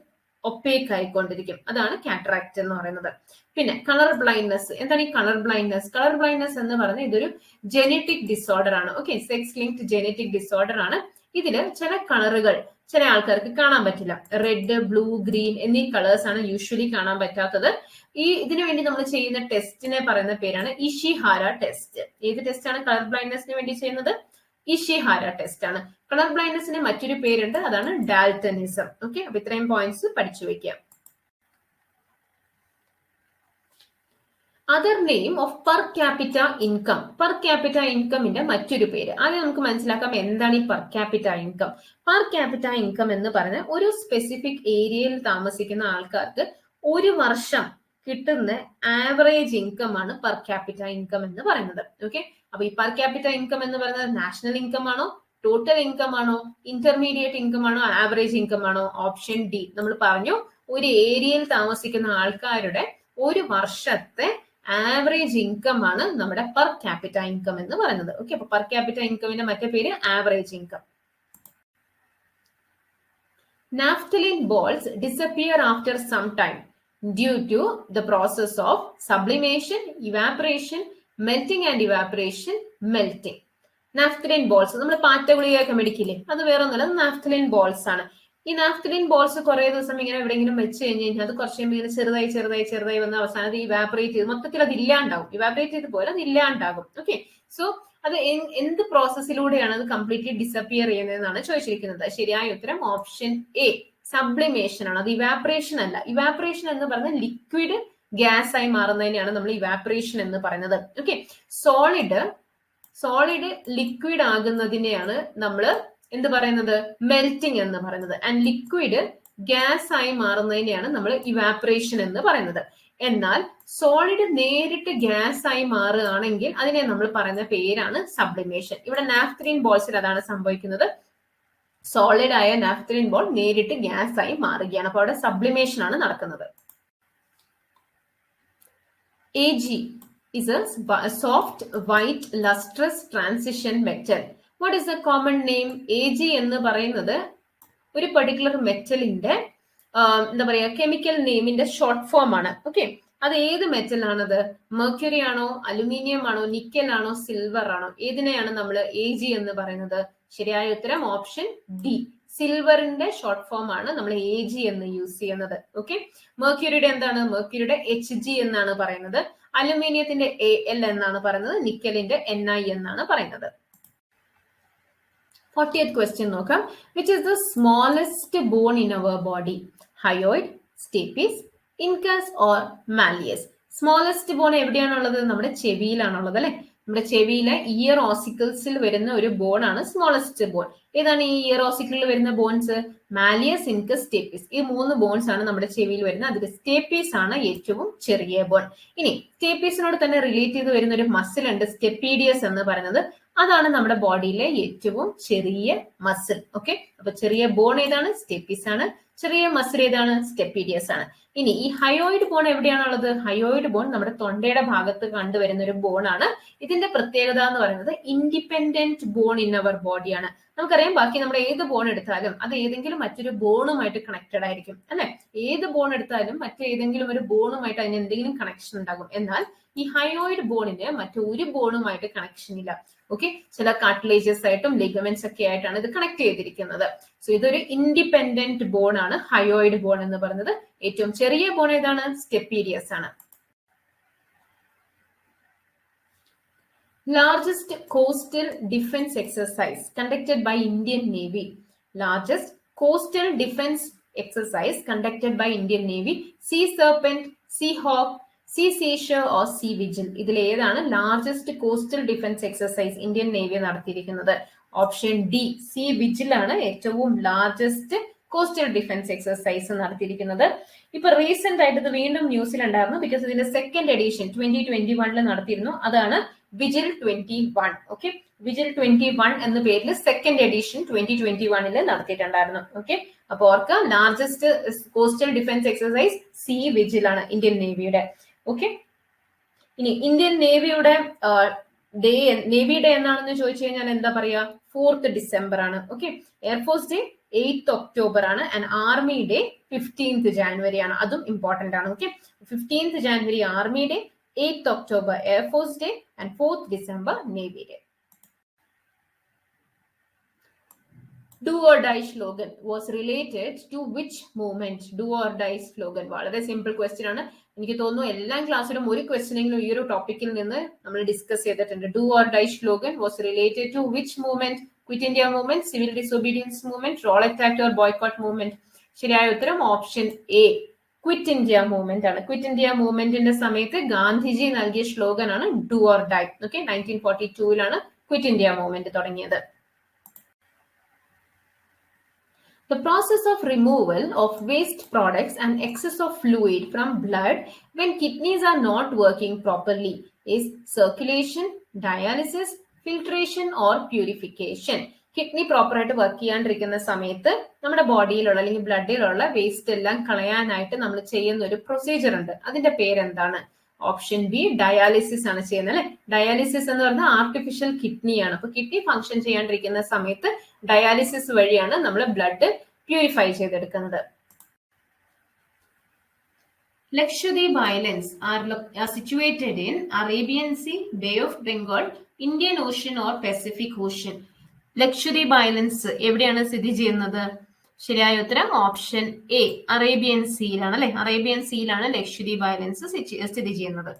ഒപ്പേക്ക് ആയിക്കൊണ്ടിരിക്കും. അതാണ് കാറ്ററാക്ട് എന്ന് പറയുന്നത്. പിന്നെ കളർ ബ്ലൈൻഡ്നെസ്. എന്താണ് ഈ കളർ ബ്ലൈൻഡ്നെസ്? കളർ ബ്ലൈൻഡ്നെസ് എന്ന് പറയുന്നത് ഇതൊരു ജെനറ്റിക് ഡിസോർഡർ ആണ്. Okay, sex linked genetic disorder ആണ്. ഇതില് ചില കളറുകൾ ചില ആൾക്കാർക്ക് കാണാൻ പറ്റില്ല. റെഡ്, ബ്ലൂ, ഗ്രീൻ എന്നീ കളേഴ്സ് ആണ് യൂഷ്വലി കാണാൻ പറ്റാത്തത്. ഇതിനു വേണ്ടി നമ്മൾ ചെയ്യുന്ന ടെസ്റ്റിനെ പറയുന്ന പേരാണ് ഇഷിഹാര ടെസ്റ്റ്. ഏത് ടെസ്റ്റ് ആണ് കളർ ബ്ലൈൻഡ്നെസിന് വേണ്ടി ചെയ്യുന്നത്? ഇഷിഹാര ടെസ്റ്റ് ആണ്. കളർ ബ്ലൈൻഡ്നെസിന് മറ്റൊരു പേരുണ്ട്, അതാണ് ഡാൽട്ടനിസം. ഓക്കെ, അപ്പൊ ഇത്രയും പോയിന്റ്സ് പഠിച്ചു വെക്കാം. Other name of per capita income. Per capita ഇൻകമിന്റെ മറ്റൊരു പേര്. ആദ്യം നമുക്ക് മനസ്സിലാക്കാം എന്താണ് ഈ per capita income. Per capita income എന്ന് പറഞ്ഞ ഒരു സ്പെസിഫിക് ഏരിയയിൽ താമസിക്കുന്ന ആൾക്കാർക്ക് ഒരു വർഷം കിട്ടുന്ന ആവറേജ് ഇൻകം ആണ് പെർ ക്യാപിറ്റ ഇൻകം എന്ന് പറയുന്നത്. ഓക്കെ, അപ്പൊ ഈ പെർ ക്യാപിറ്റ ഇൻകം എന്ന് പറയുന്നത് നാഷണൽ ഇൻകം ആണോ, ടോട്ടൽ ഇൻകം ആണോ, ഇന്റർമീഡിയറ്റ് ഇൻകം ആണോ, ആവറേജ് ഇൻകം ആണോ? Option D. നമ്മൾ പറഞ്ഞു ഒരു ഏരിയയിൽ താമസിക്കുന്ന ആൾക്കാരുടെ ഒരു വർഷത്തെ ആവറേജ് ഇൻകം ആണ് നമ്മുടെ പെർ ക്യാപിറ്റ ഇൻകം എന്ന് പറയുന്നത്. ഓക്കെ, അപ്പൊ പെർ ക്യാപിറ്റ ഇൻകമിന്റെ മറ്റേ പേര് average income. Naphthalene balls disappear after some time due to the process of sublimation, evaporation, melting and evaporation, melting. Naphthalene balls നമ്മൾ പാറ്റ ഗുളികയൊക്കെ മേടിക്കില്ലേ, അത് വേറെ ഒന്നുമല്ല, നാഫ്തലിൻ ബോൾസ് ആണ്. ഈ നാഫ്തലിൻ ബോൾസ് കുറെ ദിവസം ഇങ്ങനെ എവിടെയെങ്കിലും വെച്ച് കഴിഞ്ഞാൽ അത് കുറച്ച് കഴിയുമ്പോൾ ഇങ്ങനെ ചെറുതായി വന്ന അവസാനം അത് ഇവാപറേറ്റ് ചെയ്ത് മൊത്തത്തിൽ അത് ഇല്ലാണ്ടാവും. ഇവാപറേറ്റ് ചെയ്ത് പോലെ അത് ഇല്ലാണ്ടാകും. ഓക്കെ, സോ അത് എന്ത് പ്രോസസ്സിലൂടെയാണ് അത് കംപ്ലീറ്റ്ലി ഡിസപ്പിയർ ചെയ്യുന്നതെന്നാണ് ചോദിച്ചിരിക്കുന്നത്. ശരിയായ ഉത്തരം ഓപ്ഷൻ എ, സബ്ലിമേഷൻ ആണ്. അത് ഇവാപറേഷൻ അല്ല. ഇവാപറേഷൻ എന്ന് പറഞ്ഞാൽ ലിക്വിഡ് ഗ്യാസ് ആയി മാറുന്നതിനെയാണ് നമ്മൾ ഇവാപറേഷൻ എന്ന് പറയുന്നത്. ഓക്കെ, സോളിഡ് ലിക്വിഡ് ആകുന്നതിനെയാണ് നമ്മൾ എന്ത് പറയുന്നത്, മെൽറ്റിംഗ് എന്ന് പറയുന്നത്. ആൻഡ് ലിക്വിഡ് ഗ്യാസ് ആയി മാറുന്നതിനെയാണ് നമ്മൾ ഇവാപറേഷൻ എന്ന് പറയുന്നത്. എന്നാൽ സോളിഡ് നേരിട്ട് ഗ്യാസ് ആയി മാറുകയാണെങ്കിൽ അതിനെ നമ്മൾ പറയുന്ന പേരാണ് സബ്ലിമേഷൻ. ഇവിടെ നാഫ്തലിൻ ബോൾസിൽ അതാണ് സംഭവിക്കുന്നത്. സോളിഡ് ആയ നാഫ്തലിൻ ബോൾ നേരിട്ട് ഗ്യാസ് ആയി മാറുകയാണ്. അപ്പൊ അവിടെ സബ്ലിമേഷൻ ആണ് നടക്കുന്നത്. Ag is a soft, white, lustrous transition metal. What is the common name? Ag എന്ന് പറയുന്നത് ഒരു പെർട്ടിക്കുലർ മെറ്റലിന്റെ എന്താ പറയാ കെമിക്കൽ നെയിമിന്റെ ഷോർട്ട് ഫോം ആണ്. ഓക്കെ, അത് ഏത് മെറ്റൽ ആണത്? മെർക്യൂറി ആണോ, അലുമിനിയം ആണോ, നിക്കൽ ആണോ, സിൽവർ ആണോ? ഏതിനെയാണ് നമ്മൾ Ag എന്ന് പറയുന്നത്? ശരിയായ ഉത്തരം ഓപ്ഷൻ ഡി, സിൽവറിന്റെ ഷോർട്ട് ഫോം ആണ് നമ്മൾ Ag എന്ന് യൂസ് ചെയ്യുന്നത്. ഓക്കെ, മെർക്യൂരിയുടെ എന്താണ്? മെർക്യൂരിയുടെ Hg എന്നാണ് പറയുന്നത്. അലുമിനിയത്തിന്റെ Al എന്നാണ് പറയുന്നത്. നിക്കലിന്റെ Ni എന്നാണ് പറയുന്നത്. 40th question നോക്കാം. Which is the smallest bone in our body? Hyoid, stapes, incus or malleus? Smallest bone എവിടെയാണുള്ളത്? നമ്മുടെ ചെവിയിലാണുള്ളത് അല്ലെ. നമ്മുടെ ചെവിയിലെ ഇയർ ഓസിക്കിൾസിൽ വരുന്ന ഒരു ബോൺ ആണ് സ്മോളസ്റ്റ് ബോൺ. ഏതാണ് ഈ ഇയർ ഓസിക്കിളിൽ വരുന്ന ബോൺസ്? Malleus, incus, stapes. ഈ 3 ബോൺസ് ആണ് നമ്മുടെ ചെവിയിൽ വരുന്നത്. അതിൽ സ്റ്റേപ്പീസ് ആണ് ഏറ്റവും ചെറിയ ബോൺ. ഇനി സ്റ്റേപ്പീസിനോട് തന്നെ റിലേറ്റ് ചെയ്ത് വരുന്ന ഒരു മസിൽ ഉണ്ട്, സ്റ്റെപ്പീഡിയസ് എന്ന് പറയുന്നത്. അതാണ് നമ്മുടെ ബോഡിയിലെ ഏറ്റവും ചെറിയ മസിൽ. ഓക്കെ, അപ്പൊ ചെറിയ ബോൺ ഏതാണ്? സ്റ്റെപ്പീസ് ആണ്. ചെറിയ മസിൽ ഏതാണ്? സ്റ്റെപ്പീഡിയസ് ആണ്. ഇനി ഈ ഹയോയിഡ് ബോൺ എവിടെയാണുള്ളത്? ഹയോയിഡ് ബോൺ നമ്മുടെ തൊണ്ടയുടെ ഭാഗത്ത് കണ്ടുവരുന്ന ഒരു ബോൺ ആണ്. ഇതിന്റെ പ്രത്യേകത എന്ന് പറയുന്നത് ഇൻഡിപെൻഡന്റ് ബോൺ ഇൻ അവർ ബോഡിയാണ്. നമുക്കറിയാം ബാക്കി നമ്മൾ ഏത് ബോൺ എടുത്താലും അത് ഏതെങ്കിലും മറ്റൊരു ബോണുമായിട്ട് കണക്റ്റഡ് ആയിരിക്കും അല്ലെ. ഏത് ബോൺ എടുത്താലും മറ്റേതെങ്കിലും ഒരു ബോണുമായിട്ട് അതിന് എന്തെങ്കിലും കണക്ഷൻ ഉണ്ടാകും. എന്നാൽ ഈ ഹയോയിഡ് ബോണിന് മറ്റൊരു ബോണുമായിട്ട് കണക്ഷൻ ഇല്ല. ഓക്കെ, ചില കാർട്ടിലേജസ് ആയിട്ടും ലിഗമെന്റ്സ് ഒക്കെ ആയിട്ടാണ് ഇത് കണക്ട് ചെയ്തിരിക്കുന്നത്. സോ ഇതൊരു ഇൻഡിപെൻഡന്റ് ബോൺ ആണ് ഹയോയിഡ് ബോൺ എന്ന് പറയുന്നത്. ഏറ്റവും ചെറിയ ബോൺ ഏതാണ്? സ്റ്റെപ്പീഡിയസ് ആണ്. Largest coastal defense exercise conducted by Indian Navy. Largest coastal defense exercise conducted by Indian Navy. Sea Serpent, Sea Hawk, Sea Seizure or Sea Vigil. ഇതിൽ ഏതാണ് largest coastal defence exercise Indian navy നടത്തിയിരിക്കുന്നത്? Option D, see vigil ആണ് ഏറ്റവും largest coastal defence exercise നടത്തിയിരിക്കുന്നത്. ഇപ്പൊ recent ആയിട്ട് ഇത് വീണ്ടും ന്യൂസിലുണ്ടായിരുന്നു. ബിക്കോസ് ഇതിന്റെ സെക്കൻഡ് എഡിഷൻ 2021 നടത്തിയിരുന്നു. അതാണ് വിജിൽ 21. ഓക്കെ, വിജിൽ 21 എന്ന പേരിൽ സെക്കൻഡ് എഡിഷൻ 2021 നടത്തിയിട്ടുണ്ടായിരുന്നു. ഓക്കെ, അപ്പൊ ഓർക്കുക largest coastal defence exercise sea vigil ആണ് ഇന്ത്യൻ നേവിയുടെ. ഓക്കെ, ഇനി ഇന്ത്യൻ നേവിയുടെ നേവി ഡേ എന്നാണെന്ന് ചോദിച്ചു കഴിഞ്ഞാൽ എന്താ പറയാ? 4th December ആണ്. Okay, air force day 8th October ആണ്. And army day 15th January ആണ്. അതും ഇമ്പോർട്ടന്റ് ആണ്. Okay, 15th January army day, 8th October air force day and 4th December navy day. Do or die slogan was related to which movement? Do or die slogan വളരെ simple question ആണ്. എനിക്ക് തോന്നുന്നു എല്ലാ ക്ലാസ്സിലും ഒരു ക്വസ്റ്റ്യനെങ്കിലും ഈ ഒരു ടോപ്പിക്കിൽ നിന്ന് നമ്മൾ ഡിസ്കസ് ചെയ്തിട്ടുണ്ട്. Do or die slogan was related to which movement? Quit India movement, civil disobedience movement, roll attack or boycott movement? ശരിയായ ഉത്തരം option A, quit India movement ആണ്. ക്വിറ്റ് ഇന്ത്യ മൂവ്മെന്റിന്റെ സമയത്ത് ഗാന്ധിജി നൽകിയ സ്ലോഗൻ ആണ് do or die. Okay, 1942 quit India movement തുടങ്ങിയത്. The process of removal of waste products and excess of fluid from blood when kidneys are not working properly is circulation, dialysis, filtration or purification. Kidney proper ആയിട്ട് work ചെയ്യാണ്ടിരിക്കുന്ന സമയത്ത് നമ്മുടെ ബോഡിയിലുള്ള അല്ലെങ്കിൽ ബ്ലഡിലുള്ള waste എല്ലാം കളയാനായിട്ട് നമ്മൾ ചെയ്യുന്ന ഒരു പ്രൊസീജിയർ ഉണ്ട്. അതിന്റെ പേരെന്താണ്? ഓപ്ഷൻ ബി, ഡയാലിസിസ് ആണ് ചെയ്യുന്നത് അല്ലെ. ഡയാലിസിസ് എന്ന് പറഞ്ഞാൽ ആർട്ടിഫിഷ്യൽ കിഡ്നിയാണ്. അപ്പൊ കിഡ്നി ഫംഗ്ഷൻ ചെയ്യാണ്ടിരിക്കുന്ന സമയത്ത് ഡയാലിസിസ് വഴിയാണ് നമ്മൾ ബ്ലഡ് പ്യൂരിഫൈ ചെയ്തെടുക്കുന്നത്. Lakshadweep Islands are situated in Arabian Sea, Bay of Bengal, Indian ocean or Pacific ocean? Lakshadweep islands എവിടെയാണ് സ്ഥിതി ചെയ്യുന്നത്? ശരിയായ ഉത്തരം ഓപ്ഷൻ എ, അറേബ്യൻ സീയിലാണ് അല്ലെ. അറേബ്യൻ സീയിലാണ് ലക്ഷദ്വീപ് ഐലൻഡ്സ് സ്ഥിതി ചെയ്യുന്നത്.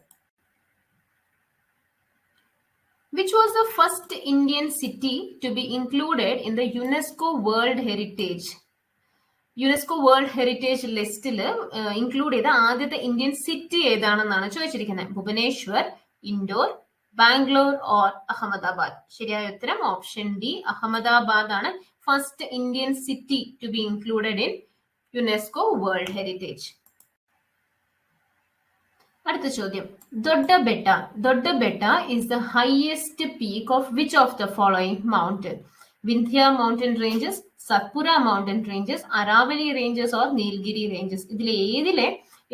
Which was the first Indian city to be included in the UNESCO World Heritage? UNESCO world heritage ലിസ്റ്റിൽ include ചെയ്ത ആദ്യത്തെ ഇന്ത്യൻ സിറ്റി ഏതാണെന്നാണ് ചോദിച്ചിരിക്കുന്നത്. ഭുവനേശ്വർ, ഇൻഡോർ, ബാംഗ്ലൂർ ഓർ അഹമ്മദാബാദ്? ശരിയായ ഉത്തരം ഓപ്ഷൻ ഡി, അഹമ്മദാബാദ് ആണ് first Indian city to be included in UNESCO world heritage. അടുത്ത ചോദ്യം, Doddabetta is the highest peak of which of the following mountain? Vindhya mountain ranges, Satpura mountain ranges, Aravalli ranges or Nilgiri ranges?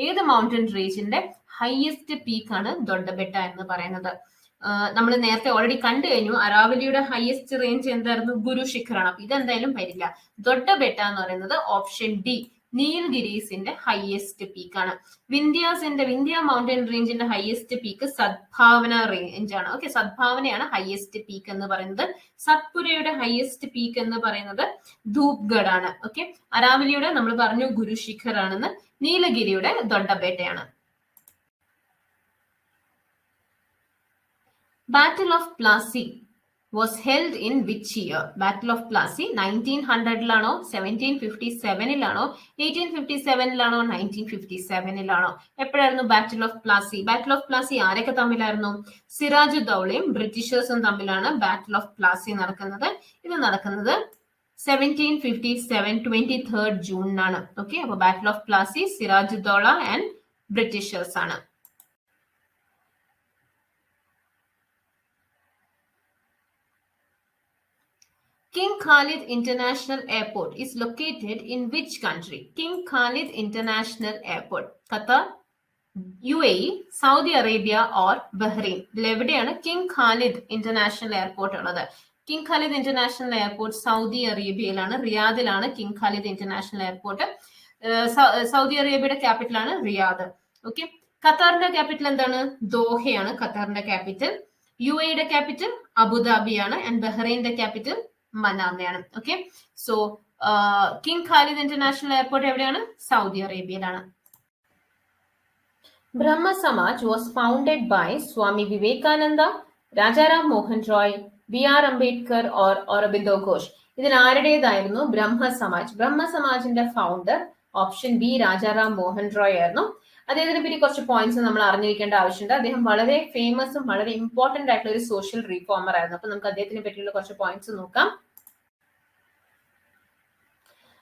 ഏത് mountain റേഞ്ചിന്റെ highest peak ആണ് ദൊഡ്ഡബെട്ട എന്ന് പറയുന്നത്? നമ്മൾ നേരത്തെ ഓൾറെഡി കണ്ടു കഴിഞ്ഞു. അരാവലിയുടെ ഹയസ്റ്റ് റേഞ്ച് എന്തായിരുന്നു? ഗുരു ശിഖറാണ്. അപ്പൊ ഇതെന്തായാലും വരില്ല. ദൊഡ്ഡബെട്ട എന്ന് പറയുന്നത് ഓപ്ഷൻ ഡി, നീൽഗിരീസിന്റെ ഹയസ്റ്റ് പീക്ക് ആണ്. വിന്ധ്യ മൗണ്ടൻ റേഞ്ചിന്റെ ഹയസ്റ്റ് പീക്ക് സദ്ഭാവന റേഞ്ച് ആണ്. ഓക്കെ, സദ്ഭാവനയാണ് ഹയസ്റ്റ് പീക്ക് എന്ന് പറയുന്നത്. സത്പുരയുടെ ഹയസ്റ്റ് പീക്ക് എന്ന് പറയുന്നത് ധൂപ്ഗഡ് ആണ്. ഓക്കെ, അരാവലിയുടെ നമ്മൾ പറഞ്ഞു ഗുരു ശിഖർ ആണെന്ന്. നീലഗിരിയുടെ ദൊഡ്ഡബെട്ടയാണ്. Battle of Plassey was held in which year? Battle of Plassey 1900-ലാണോ 1757-ലാണോ 1857-ലാണോ 1957-ലാണോ? എപ്പോഴായിരുന്നു battle of Plassey? Battle of Plassey ആരൊക്കെ തമ്മിലായിരുന്നു? സിറാജുദ്ദൗളയും ബ്രിട്ടീഷേഴ്സും തമ്മിലാണ് ബാറ്റിൽ ഓഫ് പ്ലാസി നടക്കുന്നത്. ഇത് നടക്കുന്നത് 1757 23rd ജൂണിനാണ്. ഓക്കെ, അപ്പൊ battle of Plassey Sirajuddaula and Britishers ആണ്. King Khalid International Airport is located in which country? King Khalid International Airport. Qatar, UAE, Saudi Arabia or Bahrain? ഇതിലെവിടെയാണ് king Khalid international airport Saudi? കിങ് ഖാലിദ് ഇന്റർനാഷണൽ എയർപോർട്ട് സൗദി അറേബ്യയിലാണ്, റിയാദിലാണ് king Khalid international airport. Saudi അറേബ്യയുടെ ക്യാപിറ്റലാണ് Riyadh. Okay, ഖത്തറിന്റെ capital എന്താണ്? ദോഹയാണ് ഖത്തറിന്റെ ക്യാപിറ്റൽ. UAEയുടെ ക്യാപിറ്റൽ അബുദാബിയാണ്. ആൻഡ് ബഹ്റൈന്റെ ക്യാപിറ്റൽ മനാമയാണ്. Okay, so king Khalid international airport എവിടെയാണ്? സൗദി അറേബ്യയിലാണ്. Brahmo Samaj was founded by Swami Vivekananda, Rajaram Mohan Roy, BR Ambedkar or Aurobindo Ghosh? ഇതിൽ ആരുടേതായിരുന്നു ബ്രഹ്മ സമാജ്? ബ്രഹ്മ സമാജിന്റെ founder option B, Rajaram Mohan Roy ആയിരുന്നു. അദ്ദേഹത്തിനെ പറ്റി കുറച്ച് പോയിന്റ്സ് നമ്മൾ അറിഞ്ഞിരിക്കേണ്ട ആവശ്യമുണ്ട്. അദ്ദേഹം വളരെ ഫേമസും വളരെ ഇമ്പോർട്ടന്റ് ആയിട്ടുള്ള ഒരു സോഷ്യൽ റീഫോമർ ആയിരുന്നു. അപ്പൊ നമുക്ക് അദ്ദേഹത്തിനെ പറ്റിയുള്ള കുറച്ച് പോയിന്റ്സ് നോക്കാം.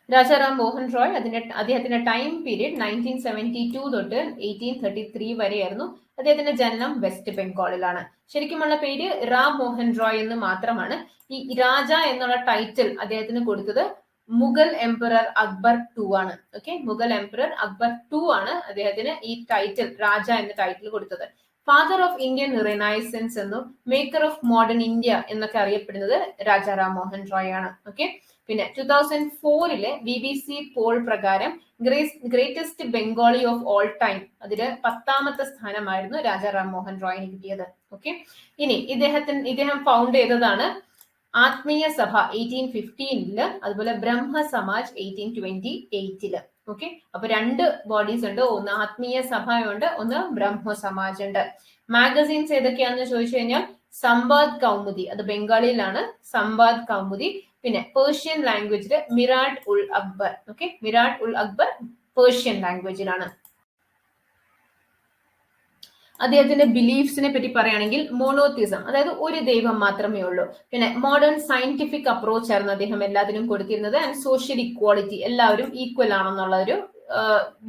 രാജാറാം മോഹൻ റോയ് അദ്ദേഹത്തിന്റെ ടൈം പീരീഡ് 1972 തൊട്ട് 1833 വരെയായിരുന്നു. അദ്ദേഹത്തിന്റെ ജനനം വെസ്റ്റ് ബംഗാളിലാണ്. ശരിക്കുമുള്ള പേര് റാം മോഹൻ റോയ് എന്ന് മാത്രമാണ്. ഈ രാജ എന്നുള്ള ടൈറ്റിൽ അദ്ദേഹത്തിന് കൊടുത്തത് മുഗൾ എംപറർ അക്ബർ II ആണ്. Okay, Mughal emperor Akbar II ആണ് അദ്ദേഹത്തിന് ഈ ടൈറ്റിൽ, രാജ എന്ന ടൈറ്റിൽ കൊടുത്തത്. ഫാദർ ഓഫ് ഇന്ത്യൻ റിനൈസൻസ് എന്നും മേക്കർ ഓഫ് മോഡേൺ ഇന്ത്യ എന്നൊക്കെ അറിയപ്പെടുന്നത് രാജാറാം മോഹൻ റോയ് ആണ്. ഓക്കെ, പിന്നെ 2004 BBC പോൾ പ്രകാരം greatest Bengali of all time, അതില് 10ാമത്തെ സ്ഥാനമായിരുന്നു രാജാറാം മോഹൻ റോയിന് കിട്ടിയത്. ഓക്കെ, ഇനി ഇദ്ദേഹം ഫൗണ്ട് ചെയ്തതാണ് ആത്മീയ സഭ 1815, അതുപോലെ ബ്രഹ്മ സമാജ് 1828. ഓക്കെ, അപ്പൊ രണ്ട് ബോഡീസ് ഉണ്ട്, ഒന്ന് ആത്മീയ സഭയുണ്ട്, ഒന്ന് ബ്രഹ്മ സമാജ് ഉണ്ട്. മാഗസീൻസ് ഏതൊക്കെയാണെന്ന് ചോദിച്ചു കഴിഞ്ഞാൽ സംവാദ് കൗമുദി, അത് ബംഗാളിയിലാണ്, സംവാദ് കൗമുദി. പിന്നെ പേർഷ്യൻ ലാംഗ്വേജില് മിറാട്ട് ഉൾ അക്ബർ. ഓക്കെ, മിറാട്ട് ഉൾ അക്ബർ പേർഷ്യൻ ലാംഗ്വേജിലാണ്. അദ്ദേഹത്തിന്റെ ബിലീഫ്സിനെ പറ്റി പറയുകയാണെങ്കിൽ മോണോത്തിസം, അതായത് ഒരു ദൈവം മാത്രമേ ഉള്ളൂ. പിന്നെ മോഡേൺ സയന്റിഫിക് അപ്രോച്ച് ആയിരുന്നു അദ്ദേഹം എല്ലാത്തിനും കൊടുത്തിരുന്നത്. ആൻഡ് സോഷ്യൽ ഇക്വാളിറ്റി, എല്ലാവരും ഈക്വൽ ആണെന്നുള്ള ഒരു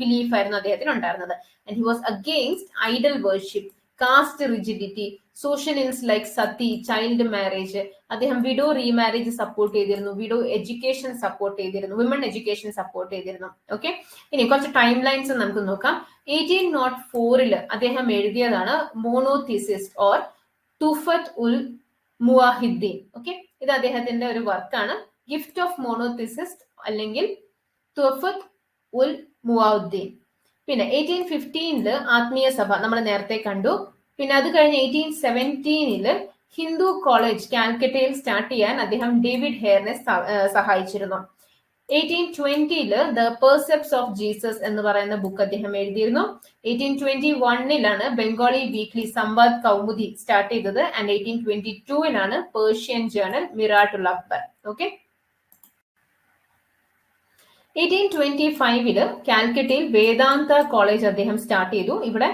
ബിലീഫ് ആയിരുന്നു അദ്ദേഹത്തിന് ഉണ്ടായിരുന്നത്. And he was against idol worship, caste rigidity, social ills like sati, child marriage. അദ്ദേഹം വിഡോ റീമാരേജ് സപ്പോർട്ട് ചെയ്തിരുന്നു, വിഡോ എഡ്യൂക്കേഷൻ സപ്പോർട്ട് ചെയ്തിരുന്നു, വിമൺ എഡ്യൂക്കേഷൻ സപ്പോർട്ട് ചെയ്തിരുന്നു. ഓക്കെ, ഇനി കുറച്ച് ടൈം ലൈൻസ് നമുക്ക് നോക്കാം. 1804 അദ്ദേഹം എഴുതിയതാണ് മോണോതിസിസ്റ്റ് ഓർ തുഫത്ത് ഉൽ മുവാഹിദ്ദീൻ. ഓക്കെ, ഇത് അദ്ദേഹത്തിന്റെ ഒരു വർക്കാണ്, ഗിഫ്റ്റ് ഓഫ് മോണോതിസിസ്റ്റ് അല്ലെങ്കിൽ തുഫത്ത് ഉൽ മുവാഹിദ്ദീൻ. പിന്നെ 1815 ആത്മീയ സഭ നമ്മൾ നേരത്തെ കണ്ടു. പിന്നെ അത് കഴിഞ്ഞ് 1817 ഹിന്ദു കോളേജ് കാൽക്കട്ടയിൽ സ്റ്റാർട്ട് ചെയ്യാൻ അദ്ദേഹം ഡേവിഡ് ഹെയറിനെ സഹായിച്ചിരുന്നു. 1820 ദ പെർസെപ്റ്റ്സ് ഓഫ് ജീസസ് എന്ന് പറയുന്ന ബുക്ക് അദ്ദേഹം എഴുതിയിരുന്നു. 1821 ബംഗാളി വീക്ക്ലി സംവാദ് കൗമുദി സ്റ്റാർട്ട് ചെയ്തത്. And 1822 Persian journal Miratul Akbar. Okay, 1825 കാൽക്കട്ടയിൽ വേദാന്ത കോളേജ് അദ്ദേഹം സ്റ്റാർട്ട് ചെയ്തു. ഇവിടെ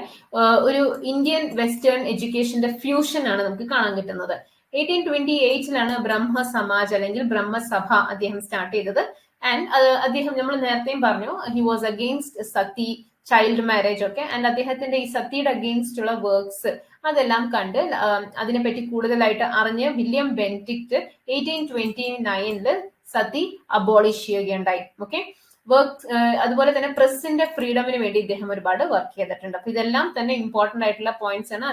ഒരു ഇന്ത്യൻ വെസ്റ്റേൺ എഡ്യൂക്കേഷന്റെ ഫ്യൂഷൻ ആണ് നമുക്ക് കാണാൻ കിട്ടുന്നത്. 1828 ബ്രഹ്മ സമാജ് അല്ലെങ്കിൽ ബ്രഹ്മസഭ അദ്ദേഹം സ്റ്റാർട്ട് ചെയ്തത്. ആൻഡ് അദ്ദേഹം നമ്മൾ നേരത്തെയും പറഞ്ഞു, he was against sati, child marriage ഒക്കെ. ആൻഡ് അദ്ദേഹത്തിന്റെ ഈ സതിയുടെ അഗെയിൻസ്റ്റ് ഉള്ള വർക്ക്സ് അതെല്ലാം കണ്ട് അതിനെപ്പറ്റി കൂടുതലായിട്ട് അറിഞ്ഞ് വില്യം ബെന്റിക്ട് 1829 സതി അബോളിഷ് ചെയ്യുകയുണ്ടായി. ഓക്കെ, വർക്ക് അതുപോലെ തന്നെ പ്രസിന്റെ ഫ്രീഡമിന് വേണ്ടി ഇദ്ദേഹം ഒരുപാട് വർക്ക് ചെയ്തിട്ടുണ്ട്. അപ്പൊ ഇതെല്ലാം തന്നെ ഇമ്പോർട്ടന്റ് ആയിട്ടുള്ള പോയിന്റ്സ് ആണ്.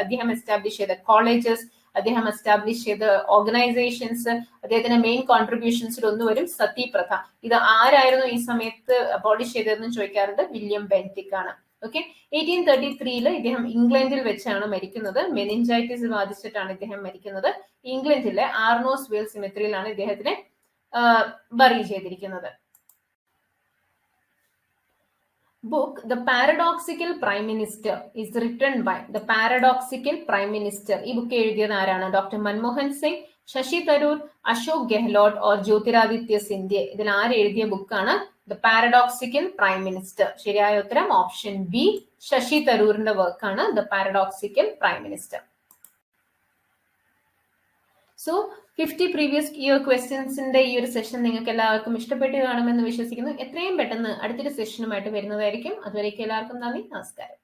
അദ്ദേഹം എസ്റ്റാബ്ലിഷ് ചെയ്ത കോളേജസ്, അദ്ദേഹം എസ്റ്റാബ്ലിഷ് ചെയ്ത ഓർഗനൈസേഷൻസ്, അദ്ദേഹത്തിന്റെ മെയിൻ കോൺട്രിബ്യൂഷൻസിൽ ഒന്ന് വരും സതി പ്രഥ. ഇത് ആരായിരുന്നു ഈ സമയത്ത് അബോളിഷ് ചെയ്തതെന്ന് ചോദിക്കാറുണ്ട്. വില്യം ബെന്റിക് ആണ്. ഓക്കെ, 1833 ഇദ്ദേഹം ഇംഗ്ലണ്ടിൽ വെച്ചാണ് മരിക്കുന്നത്. മെനിഞ്ചൈറ്റിസ് ബാധിച്ചിട്ടാണ് ഇദ്ദേഹം മരിക്കുന്നത്. ഇംഗ്ലണ്ടിലെ ആർണോസ് വെൽ സിമെട്രിയിലാണ് ഇദ്ദേഹത്തിനെ ബറി ചെയ്തിരിക്കുന്നത്. Book The Paradoxical Prime Minister is written by The Paradoxical Prime Minister. ഈ ബുക്ക് എഴുതിയത് ആരാണ്? Doctor Manmohan Singh, Shashi Tharoor, Ashok Gehlot or Jyotiraditya Scindia. ഇതിൽ ആര് എഴുതിയ ബുക്കാണ്? The paradoxical prime minister. ശരിയായ ഉത്തരം ഓപ്ഷൻ ബി, ശശി തരൂരിന്റെ വർക്കാണ് the paradoxical prime minister. So 50 previous year ക്വസ്റ്റ്യൻസിന്റെ ഈ ഒരു സെഷൻ നിങ്ങൾക്ക് എല്ലാവർക്കും ഇഷ്ടപ്പെട്ട് കാണുമെന്ന് വിശ്വസിക്കുന്നു. എത്രയും പെട്ടെന്ന് അടുത്തൊരു സെഷനുമായിട്ട് വരുന്നതായിരിക്കും. അതുവരേക്കും എല്ലാവർക്കും നന്ദി, നമസ്കാരം.